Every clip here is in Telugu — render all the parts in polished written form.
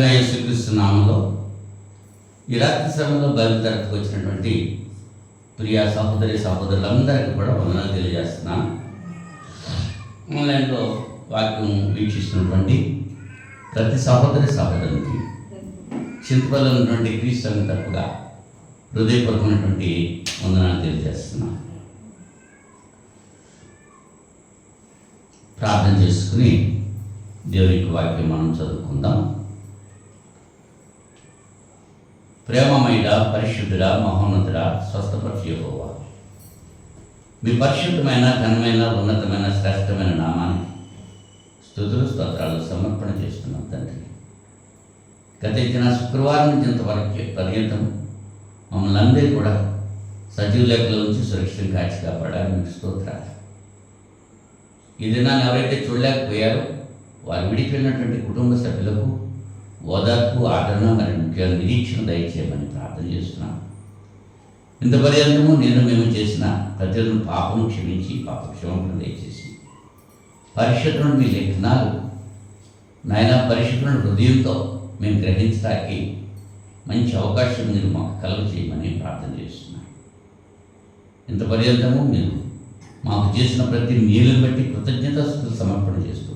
యేసుక్రీస్తు నామములో ఈ రాత్రి సమయంలో బయలుదేరకు వచ్చినటువంటి ప్రియ సహోదరులందరికీ కూడా వందనాలు తెలియజేస్తున్నాను. ఆన్లైన్లో వాక్యం వీక్షిస్తున్నటువంటి ప్రతి సహోదరునికి చింతపల్లి ఉన్నటువంటి క్రీస్తుని తప్పుగా హృదయపూర్వకమైనటువంటి వందనాలు తెలియజేస్తున్నాను. ప్రార్థన చేసుకుని దేవుని యొక్క వాక్యం మనం చదువుకుందాం. ప్రేమమయుడ, పరిశుద్ధుడ, మహోన్నతుడ, స్వస్థపరచు యెహోవా, మీ పరిశుద్ధమైన, ఘనమైన, ఉన్నతమైన, శ్రేష్టమైన నామానికి స్తుతులు స్తోత్రాలు సమర్పణ చేస్తున్నాం తండ్రి. గతించిన శుక్రవారం నుంచి ఇంతవరకు పర్యంతం మమ్మల్ని అందరూ కూడా సజీవ లెక్కల నుంచి సురక్షితంగా కాచి కాపాడారు. మీకు స్తోత్రాలు. ఈ దినాన్ని ఎవరైతే చూడలేకపోయారో వారు విడిపోయినటువంటి కుటుంబ సభ్యులకు ఓదార్పు, ఆదరణ, మరి ముఖ్యంగా నిరీక్షణ దయచేయమని ప్రార్థన చేస్తున్నాను. ఇంత పర్యంతము మేము చేసిన ప్రతిరోజు పాపను క్షమించి పాప క్షమాపణ దయచేసి పరిశుద్ధులను మీ లేఖనాలు నాయన పరిశుద్ధులను హృదయంతో మేము గ్రహించడానికి మంచి అవకాశం మీరు మాకు కలుగ చేయమని ప్రార్థన చేస్తున్నాను. ఇంత పర్యంతము మీరు మాకు చేసిన ప్రతి మేలును బట్టి కృతజ్ఞతాస్తుతులు సమర్పణ చేస్తున్నాం.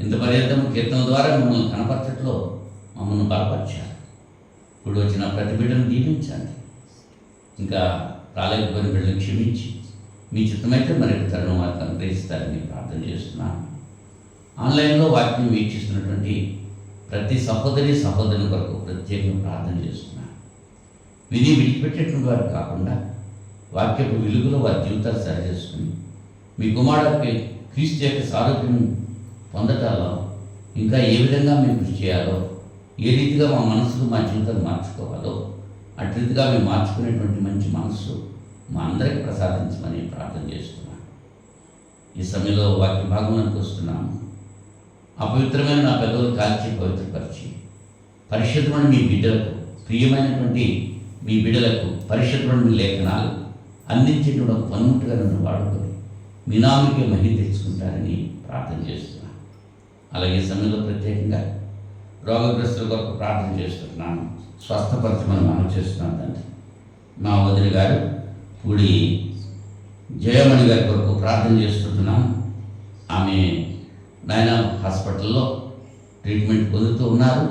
ఇంత పర్యంతము కీర్తన ద్వారా మిమ్మల్ని కనపరచట్లో మమ్మల్ని బలపరిచారు. ఇప్పుడు వచ్చిన ప్రతి బిడ్డను దీవించండి. ఇంకా రాలేకపోయిన బిడ్డను క్షమించి మీ చిత్తమైతే మరి తరుణం వారికి అనుగ్రహిస్తారని ప్రార్థన చేస్తున్నాను. ఆన్లైన్లో వాక్యం వీక్షిస్తున్నటువంటి ప్రతి సహోదరుని కొరకు ప్రత్యేకంగా ప్రార్థన చేస్తున్నాను. విని విడిచిపెట్టేటువంటి వారు కాకుండా వాక్యపు వెలుగులో వారి జీవితాలు సరి చేసుకుని మీ కుమారుడికి క్రీస్తు యొక్క సారూప్యం పొందటాలో ఇంకా ఏ విధంగా మేము కృషి చేయాలో, ఏ రీతిగా మా మనసులు మా జీవితాలు మార్చుకోవాలో అటు రీతిగా మేము మార్చుకునేటువంటి మంచి మనస్సు మా అందరికీ ప్రసాదించమని ప్రార్థన చేస్తున్నాను. ఈ సమయంలో వాక్య భాగంలోకి వస్తున్నాము. అపవిత్రమైన నా పెదవులు కాల్చి పవిత్రపరిచి పరిశుద్ధమైన మీ బిడ్డలకు, ప్రియమైనటువంటి మీ బిడ్డలకు పరిశుద్ధమైన మీ లేఖనాలు అందించేటువంటి పన్ముట్టుగా నన్ను వాడుకొని మీ నామకే మహిమ తెచ్చుకుంటారని ప్రార్థన చేస్తున్నాను. అలాగే సమయంలో ప్రత్యేకంగా రోగగ్రస్తుల కొరకు ప్రార్థన చేస్తున్నాను. స్వస్థపరచమని మనం చేస్తున్నాను తండ్రి. మా వదిలి గారు పూడి జయమణి గారి కొరకు ప్రార్థన చేస్తున్నాను. ఆమె నాయన హాస్పిటల్లో ట్రీట్మెంట్ పొందుతూ ఉన్నారు.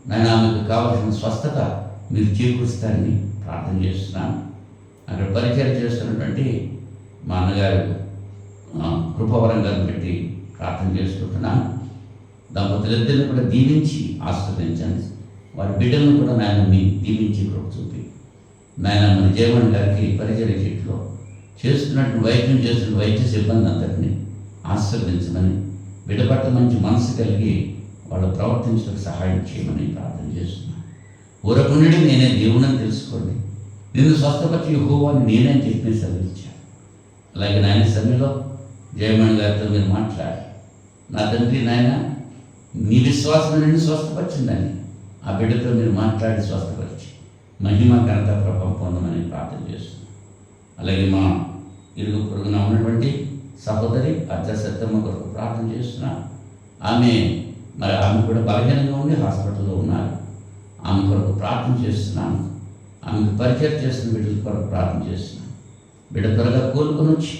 నాయన ఆమెకు కావలసిన స్వస్థత మీరు చేకూరుస్తారని ప్రార్థన చేస్తున్నాను. అక్కడ పరిచయం చేస్తున్నటువంటి మా అన్నగారు కృపవరం గారిని పెట్టి ప్రార్థన చేసుకుంటున్నాను. దంపతులిద్దరిని కూడా దీవించి ఆస్వాదించండి. వారి బిడ్డలను కూడా నాయన మీ దీవించి కృప చూపి నాయన మన జయమణి గారికి పరిచయ చెట్లో చేస్తున్నట్టు వైద్యం చేస్తున్న వైద్య సిబ్బంది అందరినీ ఆస్వాదించమని, బిడ్డ పట్ల మంచి మనసు కలిగి వాళ్ళు ప్రవర్తించడానికి సహాయం చేయమని ప్రార్థన చేస్తున్నాను. ఊరకుండి నేనే దేవుడని తెలుసుకోండి, నిన్ను స్వస్థపరిచి యెహోవాని నేనే చెప్పి సెలవిచ్చాను. అలాగే నాయన సమయంలో జయమణి గారితో మీరు మాట్లాడి, నా తండ్రి నాయన నీ విశ్వాసం నిన్ను స్వస్థపరిచిందని ఆ బిడ్డతో మీరు మాట్లాడి స్వస్థపరిచి మహిమ ఘనత ప్రభావం పొందమని ప్రార్థన చేస్తున్నాను. అలాగే మా ఇరుగు పొరుగున ఉన్నటువంటి సహోదరి అర్ధసత్తమ్మ కొరకు ప్రార్థన చేస్తున్నాను. ఆమె కూడా బలహీనంగా ఉండి హాస్పిటల్లో ఉన్నారు. ఆమె కొరకు ప్రార్థన చేస్తున్నాను. ఆమెకు పరిచయం చేస్తున్న బిడ్డల కొరకు ప్రార్థన చేస్తున్నాను. బిడ్డ త్వరగా కోలుకొని వచ్చి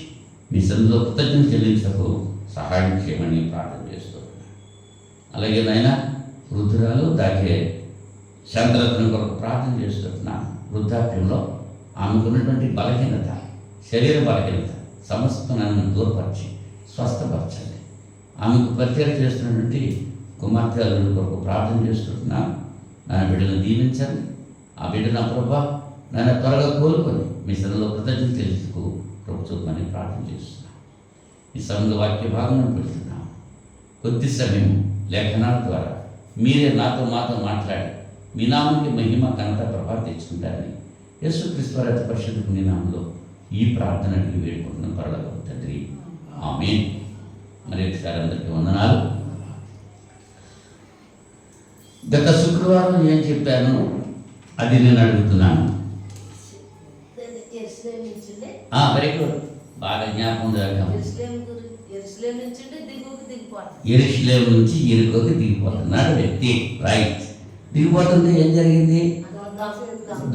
మీ సందులో కృతజ్ఞత చెల్లించకు సహాయం చేయమని ప్రార్థన చేస్తున్నాను. అలాగే నాయన వృద్ధురాలు దాకే శాంతరత్న కొరకు ప్రార్థన చేస్తున్నాను. వృద్ధాప్యంలో ఆమెకు ఉన్నటువంటి బలహీనత, శరీర బలహీనత సమస్త నన్ను దూరపరిచి స్వస్థపరచండి. ఆమెకు పరిచయం చేస్తున్నటువంటి కుమార్తె అల్లుడి కొరకు ప్రార్థన చేస్తున్నాను. నా బిడ్డను దీవించండి. ఆ బిడ్డను ప్రభా నన్ను త్వరగా కోలుకొని మీ సన్నిధిలో కృతజ్ఞత తెలుసుకు కృప చూపమని ప్రార్థన చేస్తున్నాను. ఈ సమయంలో వాక్య భాగంలో పెడుతున్నాను. కొద్ది సమయం లేఖనాల ద్వారా మీరే మాతో మాట్లాడి మీ నామానికి మహిమ ఘనత ప్రభావం తెచ్చుకుంటారని యేసుక్రీస్తు వారి అతి పరిశుద్ధ మీ నామంలో ఈ ప్రార్థన అడిగి వేడుకుంటున్న పరలోకపు తండ్రి, ఆమేన్. మరి ఒకసారి అందరికీ వందనాలు. గత శుక్రవారం ఏం చెప్పాను అది నేను అడుగుతున్నాను. వెరీ గుడ్, బాగా జ్ఞాపకం జరగడం. యెరూషలేము నుంచి దిగువకు యెరూషలేము నుంచి యెరికోకి దిగిపోతున్నాడు వ్యక్తి. రైట్. దిగిపోతుంటే ఏం జరిగింది?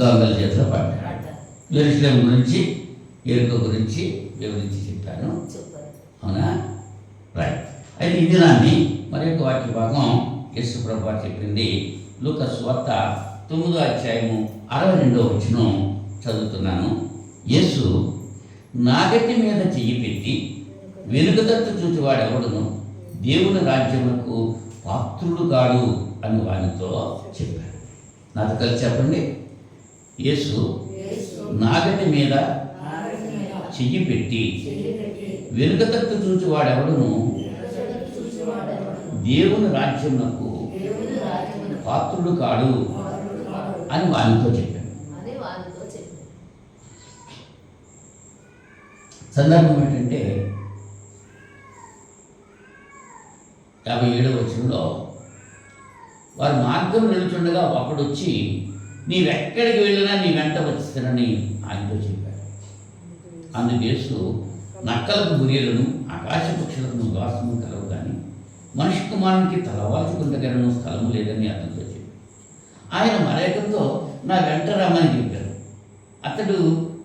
దొంగల చేతిలో పడ్డాడు. యెరూషలేము గురించి యెరికో గురించి వివరించి చెప్పాను. అవునా? రైట్. అయితే ఇది నాన్ని మరి యొక్క వాక్య భాగం యేసు ప్రభువు చెప్పింది లూకా సువార్త 9వ అధ్యాయము 62వ వచనం చదువుతున్నాను. యేసు నాగటి మీద చెయ్యి పెట్టి వెనుకదట్టు చూచేవాడెవడును దేవుని రాజ్యములకు పాత్రుడు కాడు అని వానితో చెప్పాడు. నాతో కలిసి చెప్పండి. యేసు నాగటి మీద చెయ్యి పెట్టి వెనుకదట్టు చూచేవాడెవడును దేవుని రాజ్యములకు పాత్రుడు కాడు అని వానితో చెప్పాడు. సందర్భం ఏంటంటే 57వ వచనంలో వారు మార్గం వెళుతుండగా ఒకడు వచ్చి నీవెక్కడికి వెళ్ళినా నీ వెంట వచ్చేస్తానని ఆయనతో చెప్పాడు. అందుకు యేసు నక్కలకు గురియలను ఆకాశ పక్షులకు నివాసము కలవు కానీ మనిషి కుమారునికి తలవాల్చుకుంటగలను స్థలము లేదని అతనితో చెప్పాడు. ఆయన మరేకంతో నా వెంట రమ్మని చెప్పారు. అతడు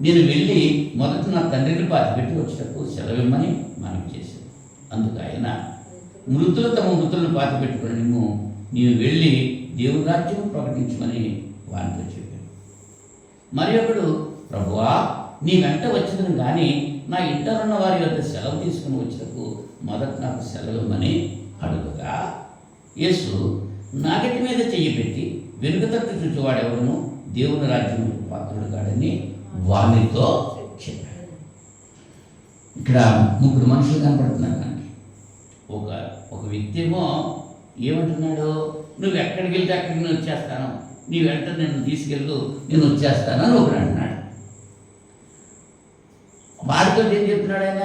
నేను వెళ్ళి మొదట నా తండ్రిని పాతిపెట్టి వచ్చేటప్పుడు సెలవిమ్మని మనవి చేశాడు. అందుకు ఆయన మృతులు తమ మృతులను పాతిపెట్టుకుని నీవు వెళ్ళి దేవుని రాజ్యం ప్రకటించమని వారితో చెప్పాడు. మరి ఒకడు ప్రభువా నీ వెంట వచ్చేదని కానీ నా ఇంటనున్న వారి వద్ద సెలవు తీసుకుని వచ్చేటప్పుడు మొదట నాకు సెలవిమ్మని అడుగుగా యేసు నాగటి మీద చెయ్యి పెట్టి వెనుకతట్టు చూచేవాడెవడను దేవుని రాజ్యం పాత్రుడు కాడని వానితో చెప్పాడు. ఇక్కడ ముగ్గురు మనుషులు కనపడుతున్నారు. మనకి ఒక వ్యక్తి ఏమో ఏమంటున్నాడు, నువ్వు ఎక్కడికి వెళ్తే అక్కడికి నేను వచ్చేస్తాను, నీ వెంట నేను తీసుకెళ్ళు, నేను వచ్చేస్తాను అని ఒకడు అంటున్నాడు. వాడితో ఏం చెప్తున్నాడు ఆయన?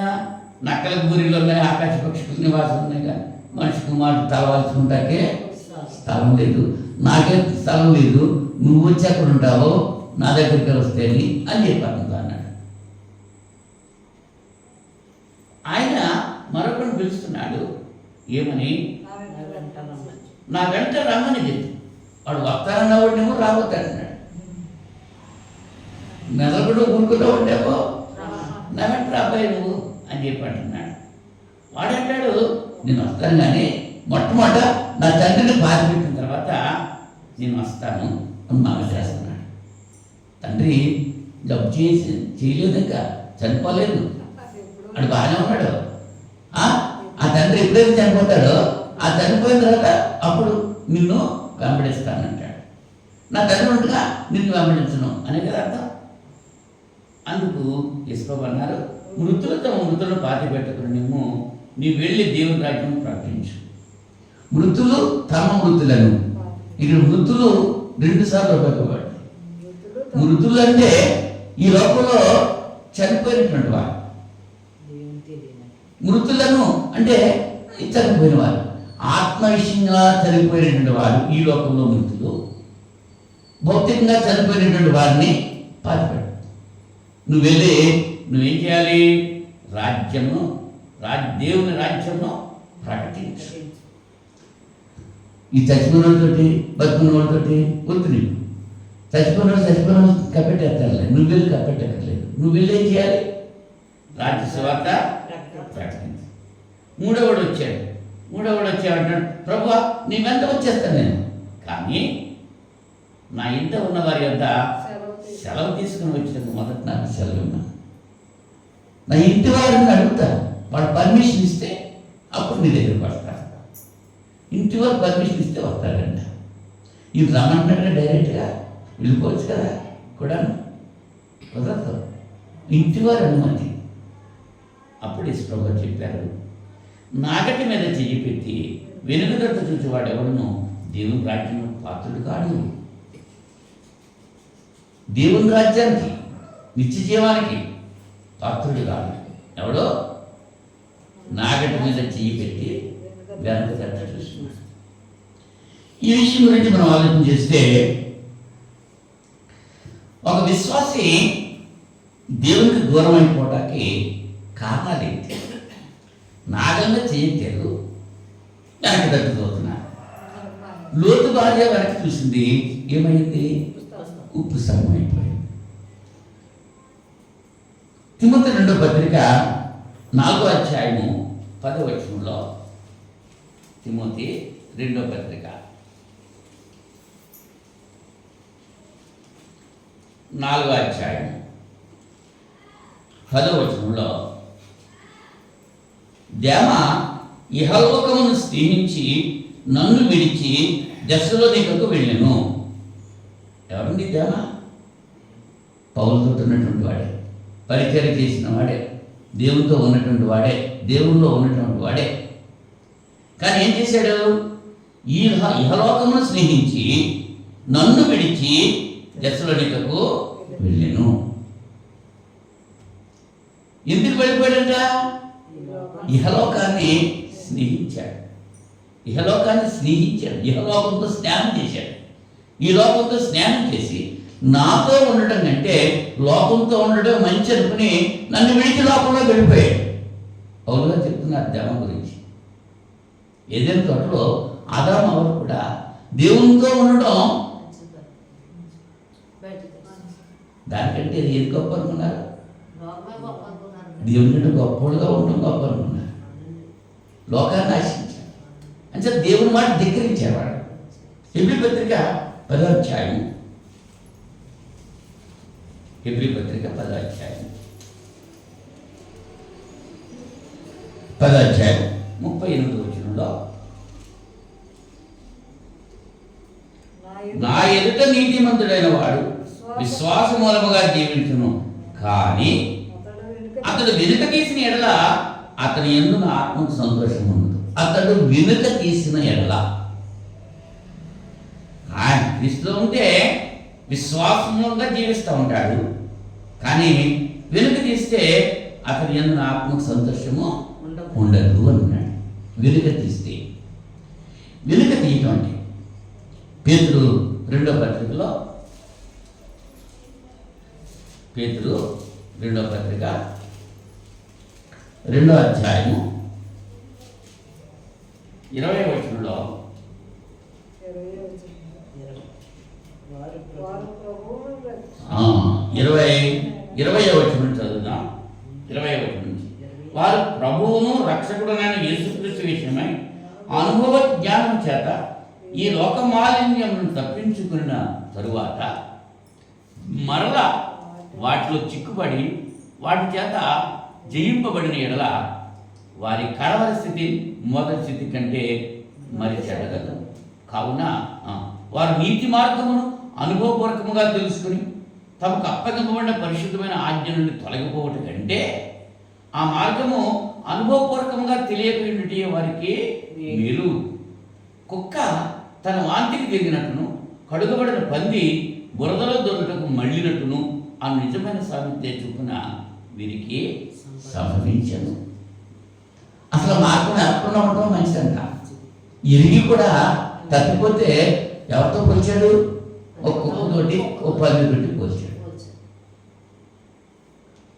నక్కలకు గురిలో ఉన్నాయి, ఆకాశ పక్షులకు నివాసం ఉన్నాయి, కానీ మనిషి కుమారుడు తలవాల్చుకుంటాకే స్థలం లేదు, నాకే స్థలం లేదు, నువ్వు వచ్చి అక్కడ ఉంటావో నా దగ్గరికి వస్తే అని చెప్పాను అన్నాడు. ఆయన మరొకడు పిలుస్తున్నాడు. ఏమని? నా వెంట రమ్మని చెప్పి. వాడు వస్తానన్నవాడినేమో రాబోతాడన్నాడు. మెదలుడు ఊరుకులో ఉండేవో నా వెంట రాబోయే నువ్వు అని చెప్పి అంటున్నాడు. వాడంటాడు నేను వస్తాను, కానీ మొట్టమొదట నా తండ్రిని బాధపెట్టిన తర్వాత నేను వస్తాను అని మాట చేస్తున్నాడు. తండ్రి జబ్బు చేయలేదు, ఇంకా చనిపోలేదు, అది బాగానే ఉన్నాడు. ఆ తండ్రి ఎప్పుడైతే చనిపోతాడో ఆ చనిపోయిన తర్వాత అప్పుడు నిన్ను వెంబడిస్తానంటాడు. నా తండ్రి ఉండగా నిన్ను వెంబడించను అనే కదా అర్థం. అందుకు యేసుప్రభువు అన్నారు, మృతులు తమ మృతులను పాతి పెట్టుకుని నీ వెళ్ళి దేవుని రాజ్యం ప్రకటించు. మృతులు తమ మృతులను, ఇక్కడ మృతులు 2 సార్లు ఉపయోగపడు. మృతులు అంటే ఈ లోకంలో చనిపోయినటువంటి వారు, మృతులను అంటే చనిపోయిన వారు, ఆత్మవిషయంగా చనిపోయినటువంటి వారు ఈ లోకంలో మృతులు. భౌతికంగా చనిపోయినటువంటి వారిని పాతిపెట్టు. నువ్వు వెళ్ళి నువ్వేం చేయాలి? దేవుని రాజ్యంను ప్రకటించు. ఈ చచ్చిపోయిన వాళ్ళతోటి బతుకున్న వాళ్ళతోటి వద్దు. నీకు చచ్చిపోయిన కప్పెట్టేస్తారులే, నువ్వు వెళ్ళి కప్పెట్టక్కర్లేదు. నువ్వు వెళ్ళి ఏం చేయాలి? రాజ్య సువార్త ప్రకటించు. మూడవడు వచ్చాడు. ప్రభువా నీ వెంట వచ్చేస్తాను నేను, కానీ నా ఇంట ఉన్న వారి వద్ద సెలవు తీసుకుని వచ్చినందుకు మొదట నాకు సెలవు ఉన్నా. నా ఇంటి వారిని అడుగుతాను, వాడు పర్మిషన్ ఇస్తే అప్పుడు నీ దగ్గర పడతాను. ఇంటి వారు పర్మిషన్ ఇస్తే వస్తాడంట. ఇది రమ్మంటాడుగా డైరెక్ట్గా వెళ్ళిపోవచ్చు కదా, కూడా కుదరదు. ఇంటి వారు అనుమతి. అప్పుడు యేసుప్రభువు చెప్పారు, నాగటి మీద చెయ్యి పెట్టి వెనుకదట్టు చూచేవాడు ఎవడును దేవుని రాజ్యంలో పాత్రుడు కాడు. దేవుని రాజ్యానికి, నిత్య జీవానికి పాత్రుడు కాదు. ఎవడో నాగటి మీద చెయ్యి పెట్టి వెనకదట్టు చూస్తున్నాడు. ఈ విషయం గురించి మనం ఆలోచన చేస్తే, ఒక విశ్వాసి దేవునికి దూరం అయిపోవడానికి కారణాలు ఏంటి? నాగంగా చేయట్లేదు, వెనక్కి తగ్గిపోతున్నారు. లోతు భార్య వెనక్కి చూసింది, ఏమైంది? ఉప్పు సగం అయిపోయింది. తిమోతి 2వ పత్రిక 4వ అధ్యాయము 10వ వచనంలో, తిమోతి 2వ పత్రిక 4వ అధ్యాయం 10వ వచనంలో, దేమ ఇహలోకమును స్నేహించి నన్ను విడిచి దెస్సలోనికకు వెళ్ళెను. ఎవరండి దేమ? పౌలుతో ఉన్నటువంటి వాడే, పరిచర్య చేసిన వాడే, దేవునితో ఉన్నటువంటి వాడే, దేవుల్లో ఉన్నటువంటి వాడే. కానీ ఏం చేశాడు? ఈ ఇహలోకమును స్నేహించి నన్ను విడిచి దెస్సలోనికకు వెళ్ళెను. ఎందుకు వెళ్ళిపోయాడంట? ఇహలోకాన్ని స్నేహించాడు. ఇహలోకాన్ని స్నేహించాడు, ఇహలోకంతో స్నేహం చేశాడు. ఈ లోకంతో స్నేహం చేసి నాతో ఉండటం కంటే లోకంతో ఉండడం మంచి అనుకుని నన్ను విడిచి లోకంలో వెళ్ళిపోయాడు. పౌలుగా చెప్తున్నారు దేవ గురించి. ఏదైనా తోటలో ఆదాము అవ్వలు కూడా దేవునితో ఉండడం దానికంటే ఏది గొప్ప అనుకున్నారు? దేవుని కంటే గొప్పగా ఉండడం గొప్ప అనుకున్నారు. లోకాన్ని ఆశించారు అంటే దేవుని మాట ధిక్కరించేవాడు. హెబ్రీ పత్రిక 10వ అధ్యాయం, హెబ్రీ పత్రిక 10వ అధ్యాయం 38వ వచనంలో, నా ఎదుట నీతిమంతుడైన వాడు విశ్వాస మూలముగా జీవించును, కానీ అతడు వెనుక తీసిన ఎడల అతని యందు నా ఆత్మకు సంతోషం ఉండదు. అతడు వెనుక తీసిన ఎడల, ఆయన క్రీస్తులో ఉంటే విశ్వాసంగా జీవిస్తూ ఉంటాడు, కానీ వెనుక తీస్తే అతని యందు నా ఆత్మకు సంతోషము ఉండదు అన్నాడు. వెనుక తీస్తే, వెనుక తీయటం అంటే పేతురు 2వ పత్రికలో, పేతురు 2వ పత్రిక 2వ అధ్యాయము 20వ వచనంలో, 20వ వచనం చదువుదాం. 20వ వచనం నుంచి, వారు ప్రభువును రక్షకుడునైన యేసుక్రీస్తు విషయమై అనుభవ జ్ఞానం చేత ఈ లోక మాలిన్యమును తప్పించుకున్న తరువాత మరలా వాటిలో చిక్కుబడి వాటి చేత జయింపబడిన ఎడల వారి కడవరి స్థితి మొదటి స్థితి కంటే మరి చెడగదు. కావున వారు నీతి మార్గమును అనుభవపూర్వకముగా తెలుసుకుని తమకు అప్పగింపబడిన పరిశుద్ధమైన ఆజ్ఞ నుండి తొలగిపోవటం కంటే ఆ మార్గము అనుభవపూర్వకంగా తెలియకపోయినట్టే వారికి మేలు. కుక్క తన వాంతికి తిరిగినట్టును, కడుగబడిన పంది బురదలో దొరుకుటకు మళ్ళినట్టును ఆ నిజమైన సామెత చొప్పున వీరికి సంభవించను. అసలు మార్గం ఎక్కడ ఉండటం మంచిదంట. ఎరిగి కూడా తప్పిపోతే ఎవరితో పోల్చాడు? ఒక కుక్కతోటి, ఒక పందితోటి పోల్చాడు.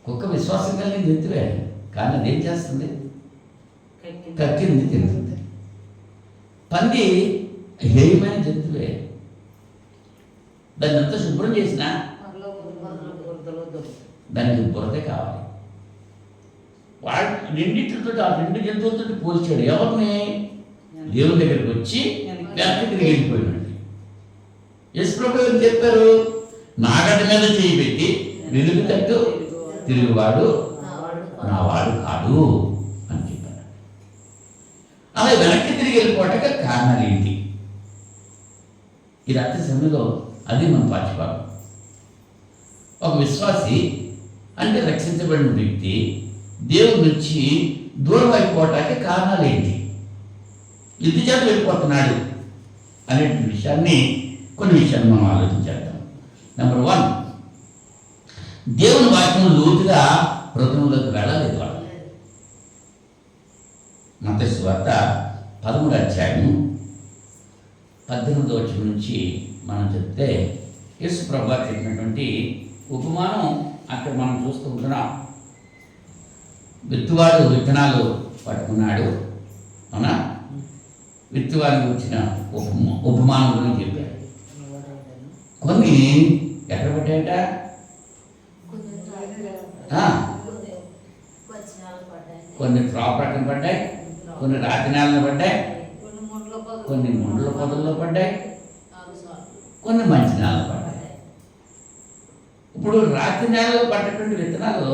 కుక్క విశ్వాసం కలిగిన జంతువే, కానీ అదేం చేస్తుంది? కక్కింది తింటుంది. పంది హేయమైన జంతువే, దాన్ని అంతా శుభ్రం చేసినా దానికి బురదే కావాలి. వాడు రెండింటితో, ఆ 2 జంతువులతో పోల్చాడు. ఎవరిని? దేవుని దగ్గరికి వచ్చి వెనక్కి తిరిగి వెళ్ళిపోయినాడు. యేసుప్రభువు ఏం చెప్పారు? నాగటి మీద చేయి పెట్టి వెలుగు తట్టు తిరుగువాడు నా వాడు కాదు అని చెప్పారు. అలా వెనక్కి తిరిగి వెళ్ళిపోవటానికి కారణాలు ఏంటి? ఈ రాత్రి సమయంలో అది మన పాఠ్యభాగం. ఒక విశ్వాసి అంటే రక్షించబడిన వ్యక్తి దేవుడి నుంచి దూరం అయిపోవటానికి కారణాలు ఏంటి? ఎందుచేత వెళ్ళిపోతున్నాడు అనే విషయాన్ని, కొన్ని విషయాన్ని మనం ఆలోచించేద్దాం. నెంబర్ 1, దేవుని వాక్యం లోతుగా హృదయంలోకి వెళ్ళలేదు వాళ్ళు. మత్తయి సువార్త 13వ అధ్యాయం 18వ వచనం నుంచి మనం చెప్తే యేసు ప్రభువు చెప్పినటువంటి ఉపమానం అక్కడ మనం చూస్తూ ఉంటున్నాం. విత్తువాడు విత్తనాలు పట్టుకున్నాడు, అవునా? విత్తువానికి వచ్చిన ఉపమానం గురించి చెప్పాడు. కొన్ని ఎక్కడ పడ్డాయట? కొన్ని త్రోపరకం పడ్డాయి, కొన్ని రాతి నేలను పడ్డాయి, కొన్ని ముండ్ల పొదల్లో పడ్డాయి, కొన్ని మంచి నేలలో పడ్డాయి. ఇప్పుడు రాతి నేలలో పడ్డటువంటి విత్తనాలు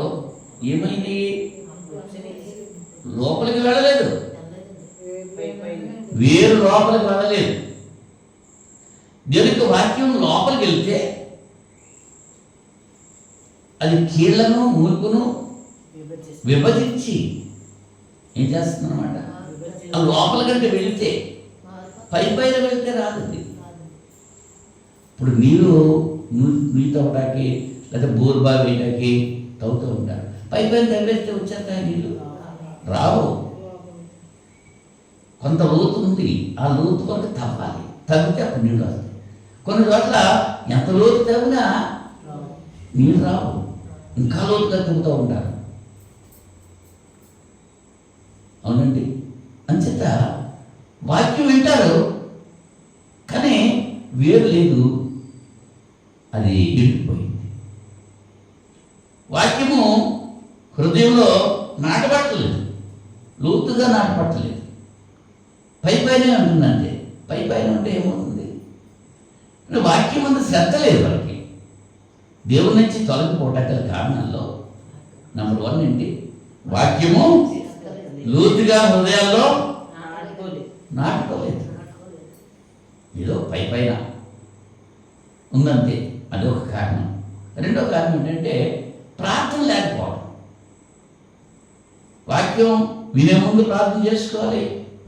ఏమైంది? లోపలికి వెళ్ళలేదు, వేరు లోపలికి వెళ్ళలేదు. దేవునికి వాక్యం లోపలికి వెళ్తే అది కీళ్లను మూర్ఖును విభజించి ఏం చేస్తుందన్నమాట. ఆ లోపల కంటే వెళితే పైన వెళితే రాదండి. ఇప్పుడు నీరు తవ్వడానికి లేదా బోర్బా వేయడానికి తవ్వుతూ ఉంటారు. పైన తవ్వేస్తే వచ్చేస్తాయి నీళ్ళు? రావు. కొంత లోతు ఉంది, ఆ లోతు కొంత తవ్వాలి, తవ్వితే అప్పుడు నీళ్ళు వస్తాయి. కొన్ని చోట్ల ఎంత లోతు తవ్వినా నీళ్ళు రావు, ఇంకా లోతుగా తవ్వుతూ ఉంటారు. అవునండి. అంచేత వాక్యం వింటారు కానీ వేరు లేదు, అది ఎండిపోయింది. వాక్యము హృదయంలో నాటబట్టలేదు, లోతుగా నాటబట్టలేదు, పైనే ఉంటుందంటే. పైన ఉంటే ఏమవుతుంది? వాక్యం అంత శ్రద్ధ లేదు వాళ్ళకి. దేవుడి నుంచి తొలగిపోవటానికి కారణాల్లో నెంబర్ 1 ఏంటి? వాక్యము లోతుగా హృదయాల్లో నాటుకోలేదు, ఏదో పైన ఉందంతే. అదొక కారణం. రెండో కారణం ఏంటంటే ప్రార్థన లేకపోవడం. వాక్యం వినే ముందు ప్రార్థన చేసుకోవాలి,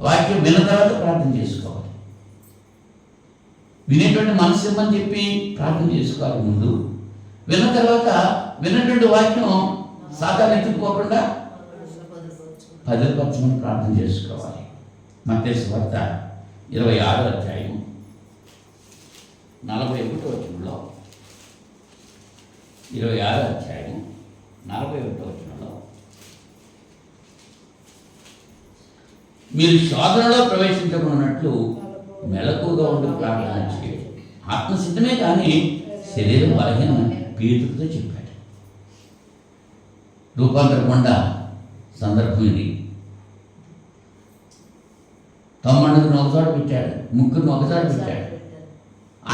వాక్యం విన్న తర్వాత ప్రార్థన చేసుకోవాలి. వినేటువంటి మనసు ఇమ్మని చెప్పి ప్రార్థన చేసుకోవాలి ముందు. విన్న తర్వాత విన్నటువంటి వాక్యం సాధారణ ఎత్తుకుపోకుండా భద్రపరచమని ప్రార్థన చేసుకోవాలి. మత్తయి సువార్త 26వ అధ్యాయం 41వ వచనంలో 26వ అధ్యాయం 41వ వచనంలో మీరు శోధనలో ప్రవేశించకున్నట్లు మెలకుగా ఉండి ప్రార్థన చేయండి. ఆత్మసిద్ధమే కానీ శరీరం బలహీనమని పేతురుతో చెప్పాడు. రూపాంతర కొండ సందర్భం ఇది. తమ్ముడిని ఒకచోట పెట్టాడు, ముగ్గురిని ఒకచోట పెట్టాడు.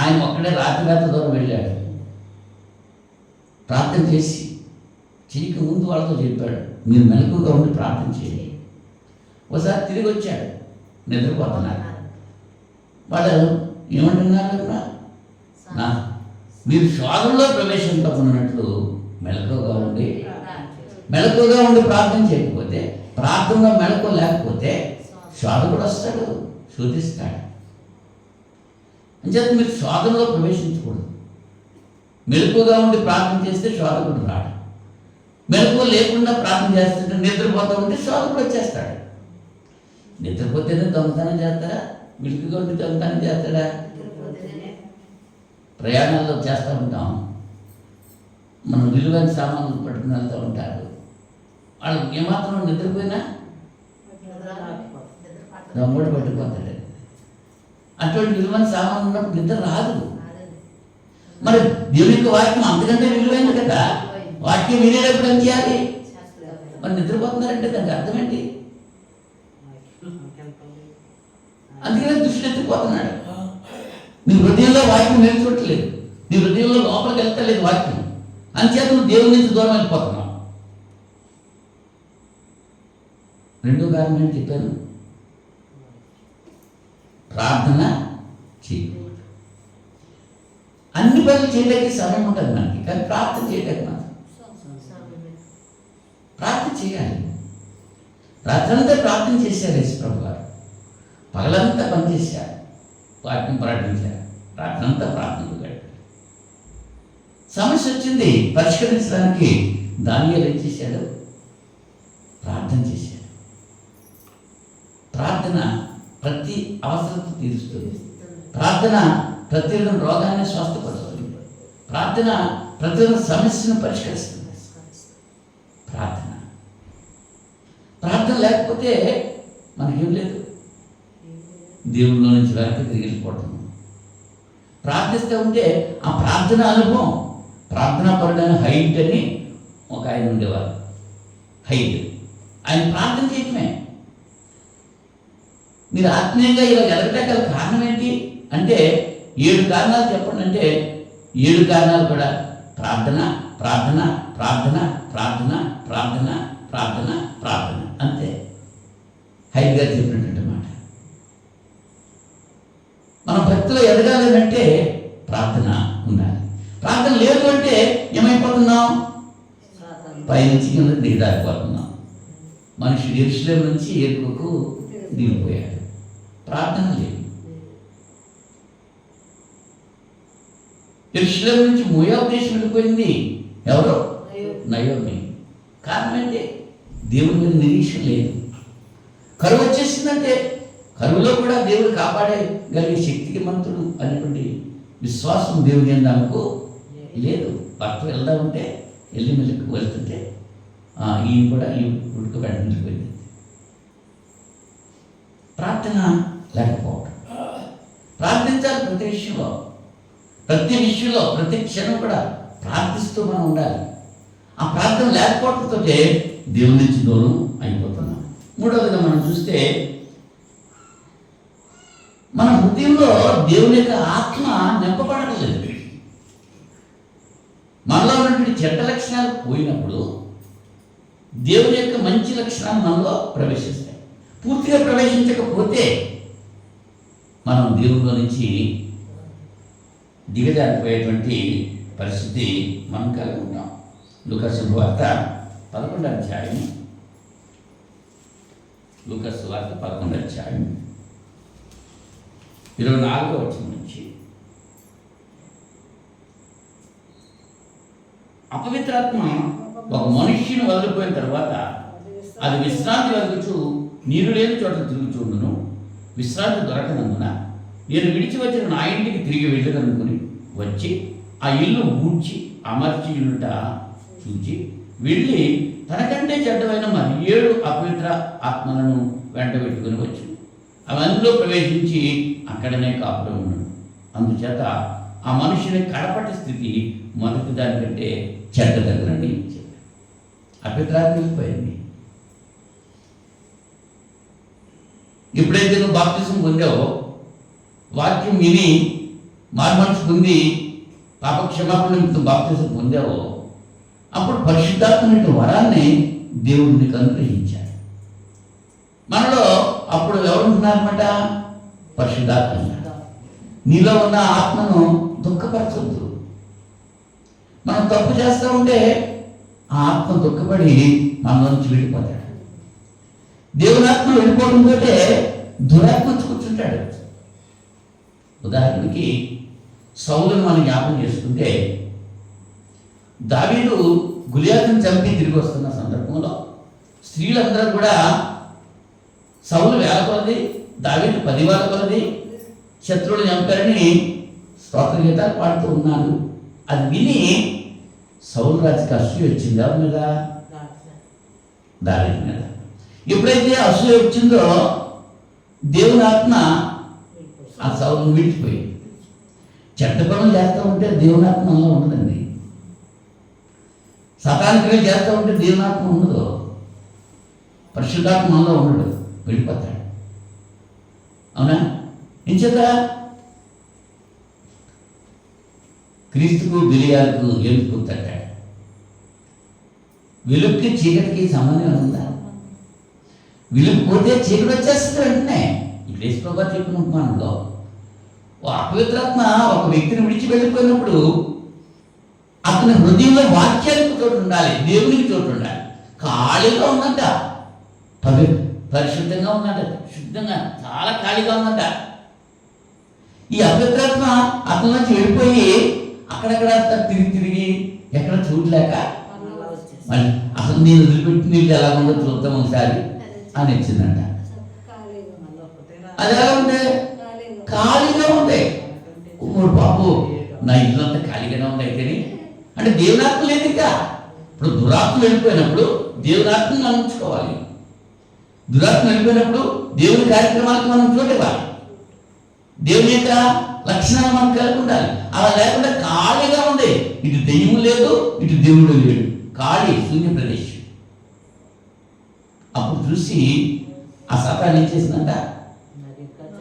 ఆయన ఒక్కడే రాత్రి దూరం వెళ్ళాడు. ప్రార్థన చేసి చీక ముందు వాళ్ళతో చెప్పాడు, మీరు మెలకుగా ఉండి ప్రార్థన చేయండి. ఒకసారి తిరిగి వచ్చాడు, నిద్రపోతున్నారు. వాళ్ళు ఏమంటున్నారు? మీరు శోధనలో ప్రవేశింపకున్నట్లు మెలకుగా ఉండి ప్రార్థన చేయకపోతే, ప్రార్థనలో మెలకు లేకపోతే శోధకుడు వస్తాడు, శోధిస్తాడు. అంచేత మీరు శోధనలో ప్రవేశించకూడదు. మెలకుగా ఉండి ప్రార్థన చేస్తే శోధకుడు రాడు. మెలకు లేకుండా ప్రార్థన చేస్తుంటే నిద్రపోతూ ఉంటే శోధకుడు వచ్చేస్తాడు. నిద్రపోతేనే దొంగతనం చేస్తాడా? మెలకుగా ఉండి దొంగతనం చేస్తాడా? ప్రయాణాల్లో చేస్తూ ఉంటాం, మనం విలువైన సామాన్లు పట్టుకుని వెళ్తూ ఉంటారు. వాళ్ళు ఏమాత్రం నిద్రపోయినా దొంగడు పట్టుకుపోతాడు. అటువంటి విలువైన సామాన్లు ఉన్నప్పుడు నిద్ర రాదు. మరి దేవుని యొక్క వాక్యం అంతకంటే విలువైంది కదా. వాక్యం వినేటప్పుడు ఏం చేయాలి? మరి నిద్రపోతున్నారంటే దానికి అర్థం ఏంటి? అందుకనే దృష్టి ఎత్తిపోతున్నాడు. నీ హృదయంలో వాక్యం నేర్చుకోవట్లేదు, నీ హృదయంలో లోపలికి వెళ్తలేదు వాక్యం. అంచేత నువ్వు దేవుని నుంచి దూరం వెళ్ళిపోతున్నావు. రెండో కారణం ఏంటి చెప్పాను? ప్రార్థన చేయకూడదు. అన్ని పనులు చేయడానికి సమయం ఉంటుంది మనకి, కానీ ప్రార్థన చేయడానికి మాత్రం ప్రార్థన చేయాలి. రాత్రంతా ప్రార్థన చేశారు యేసుప్రభు గారు, పగలంతా పనిచేశారు, వాక్యం ప్రకటించారు, రాత్రంతా ప్రార్థనలు గడిపారు. సమస్య వచ్చింది, పరిష్కరించడానికి దానియేలు ఏం చేశాడు? ప్రార్థన చేశాడు. ప్రార్థన ప్రతి అవసరత తీరుస్తుంది. ప్రార్థన ప్రతి రోగాన్ని స్వస్థపరుస్తుంది. ప్రార్థన ప్రతి సమస్యను పరిష్కరిస్తుంది. ప్రార్థన లేకపోతే మనకేం లేదు. దేవుళ్ళ నుంచి వెనక్కి తిరిగి వెళ్ళిపోవటం. ప్రార్థిస్తూ ఉంటే ఆ ప్రార్థన అనుభవం, ప్రార్థనా పరుడైన హైట్ అని ఒక ఆయన ఉండేవారు. హైట్ ఆయన ప్రార్థన చేయటమే. మీరు ఆత్మీయంగా ఇలా ఎదగటం గల కారణం ఏంటి అంటే 7 కారణాలు చెప్పండి అంటే 7 కారణాలు కూడా ప్రార్థన ప్రార్థన ప్రార్థన ప్రార్థన ప్రార్థన ప్రార్థన ప్రార్థన అంతే. హైట్ గారు చెప్పినటువంటి మాట. మన భక్తిలో ఎదగాలి అంటే ప్రార్థన ఉండాలి. ప్రార్థన లేదు అంటే ఏమైపోతున్నాం? పైనుంచి కింద దిగదారిపోతున్నాం. మనుషుడు యెరూషలేం నుంచి ఎరుకకు దిగిపోయాడు. ప్రార్థన లేదు. యెరూషలేం నుంచి మోయాబు దేశం వెళ్ళిపోయింది. ఎవరో నయోమి. కారణం ఏంటి? దేవుడి మీద నిరీక్షణ లేదు. కరువు వచ్చేసిందంటే కరువులో కూడా దేవుడు కాపాడగలిగే శక్తికి మంతుడు అనేటువంటి విశ్వాసం దేవుని ఎందాకు లేదు. భర్త వెళ్దామంటే వెళ్ళి మెల్లికి వెళ్తుంటే ఈయన కూడా ఈ ఉడుకు వెళ్ళిపోయింది. ప్రార్థన లేకపోవడం. ప్రార్థించాలి ప్రతి విషయంలో, ప్రతి క్షణం కూడా ప్రార్థిస్తూ మనం ఉండాలి. ఆ ప్రార్థన లేకపోవడంతో దేవుని నుంచి దూరం అయిపోతున్నాం. మూడవదిగా మనం చూస్తే మన హృదయంలో దేవుని యొక్క ఆత్మ నింపబడలేదు. మనలో ఉన్నటువంటి చెడ్డ లక్షణాలు పోయినప్పుడు దేవుని యొక్క మంచి లక్షణాలు మనలో ప్రవేశిస్తాయి. పూర్తిగా ప్రవేశించకపోతే మనం దేవునిలో నుంచి దిగజారిపోయేటువంటి పరిస్థితి మనం కలిగి ఉంటాం. లూకాసు శుభవార్త 11వ అధ్యాయం. లూకాసు శుభవార్త 11వ అధ్యాయం 24వ వచనం నుంచి. అపవిత్రాత్మ ఒక మనుష్యుని వదిలిపోయిన తర్వాత అది విశ్రాంతి వెలుగుచు నీరు లేని చోట తిరుగుచుండును. విశ్రాంతి దొరకనందున నేను విడిచి వచ్చిన నా ఇంటికి తిరిగి వెళ్ళదనుకుని వచ్చి ఆ ఇల్లు ఊడ్చి అమర్చి ఉంట చూచి వెళ్ళి తనకంటే చెడ్డమైన మరి 7 అపవిత్ర ఆత్మలను వెంట పెట్టుకుని వచ్చి అవన్నీలో ప్రవేశించి అక్కడనే కాపురం ఉన్నాడు. అందుచేత ఆ మనుషుని కడపటి స్థితి మొదటి దానికంటే చెడ్డదగ్గరండి. అపవిత్రాత్మ వెళ్ళిపోయింది. ఎప్పుడైతే నువ్వు బాప్తిసం పొందావో, వాక్యం విని మార్మనసు పొంది పాప క్షమాపణ నిమిత్తం బాప్తిసం పొందావో, అప్పుడు పరిశుద్ధాత్మ వరాన్ని దేవుడు నీకు అనుగ్రహించాడు. మనలో అప్పుడు ఎవరు ఉంటున్నారన్నమాట? పరిశుద్ధాత్మ. నీలో ఉన్న ఆత్మను దుఃఖపరచొద్దు. మనం తప్పు చేస్తూ ఉంటే ఆ ఆత్మ దుఃఖపడి మనలో నుంచి వెళ్ళిపోతాడు. దేవుని ఆత్మ వెళ్ళిపోవడంతో దురాత్మ కూర్చుంటాడు. ఉదాహరణకి సౌలును మనం జ్ఞాపకం చేసుకుంటే, దావీదు గులియాతును చంపి తిరిగి వస్తున్న సందర్భంలో స్త్రీలందరూ కూడా సౌలు వేల కొలది, దావీదు 10 వేల కొలది శత్రువులు చంపారని స్తోత్ర గీతాలు పాడుతూ ఉన్నాను. అది విని సౌలు రాజుకి అసూయ వచ్చింది. ఎవరి మీద? దావీదు మీద. ఎప్పుడైతే అసూయ వచ్చిందో దేవుని ఆత్మ ఆ సౌలును విడిచిపోయింది. చెడ్డ పనులు చేస్తూ ఉంటే దేవుని ఆత్మ మనలో ఉండదండి. సతానికలు చేస్తూ ఉంటే దేవుని ఆత్మ ఉండదు. పరిశుద్ధాత్మ మనలో ఉండడు, వెళ్ళిపోతాడు. అవునా? ఇంచేత క్రీస్తుకు బిలియాలకు ఎలుపు తట్టాడు. వెలుగుకి చీకటికి సంబంధం ఉందా? వెలుగు పోతే చీకటి వచ్చేస్తుంది వెంటనే. ఇప్పుడు యేసుప్రభువు చెప్పిన ఉపమానంలో అపవిత్రాత్మ ఒక వ్యక్తిని విడిచి వెళ్ళిపోయినప్పుడు అతని హృదయంలో వాక్యానికి చోటు ఉండాలి, దేవునికి చోటు ఉండాలి. ఖాళీగా ఉందంట, పరిశుద్ధంగా ఉందంట, శుద్ధంగా చాలా ఖాళీగా ఉందంట. ఈ అపవిత్రాత్మ అతని నుంచి వెళ్ళిపోయి అక్కడక్కడ తిరిగి ఎక్కడ చూడలేక మళ్ళీ అసలు నేను వదిలిపెట్టి నీళ్ళు ఎలా ఉందో చూద్దాం ఒకసారి అని వచ్చిందంట. అది ఎలా ఉంటే ఖాళీగా ఉంది. బాబు నా ఇల్లు అంతా ఖాళీగానే ఉంది అయితేనే అంటే దేవునాత్మ లేదు. ఇంకా ఇప్పుడు దురాత్మ వెళ్ళిపోయినప్పుడు దేవునాత్మను అందించుకోవాలి. దురాత్మ వెళ్ళిపోయినప్పుడు దేవుని కార్యక్రమాలకు మనం చోటివ్వాలి. దేవుని యొక్క లక్షణాలు మనం కలిగి ఉండాలి. అలా లేకుండా ఖాళీగా ఉంది. ఇటు దెయ్యం లేదు, ఇటు దేవుడు లేడు, ఖాళీ శూన్య ప్రదేశం. అప్పుడు చూసి ఆ సతాన్ని ఏం చేసిందంట,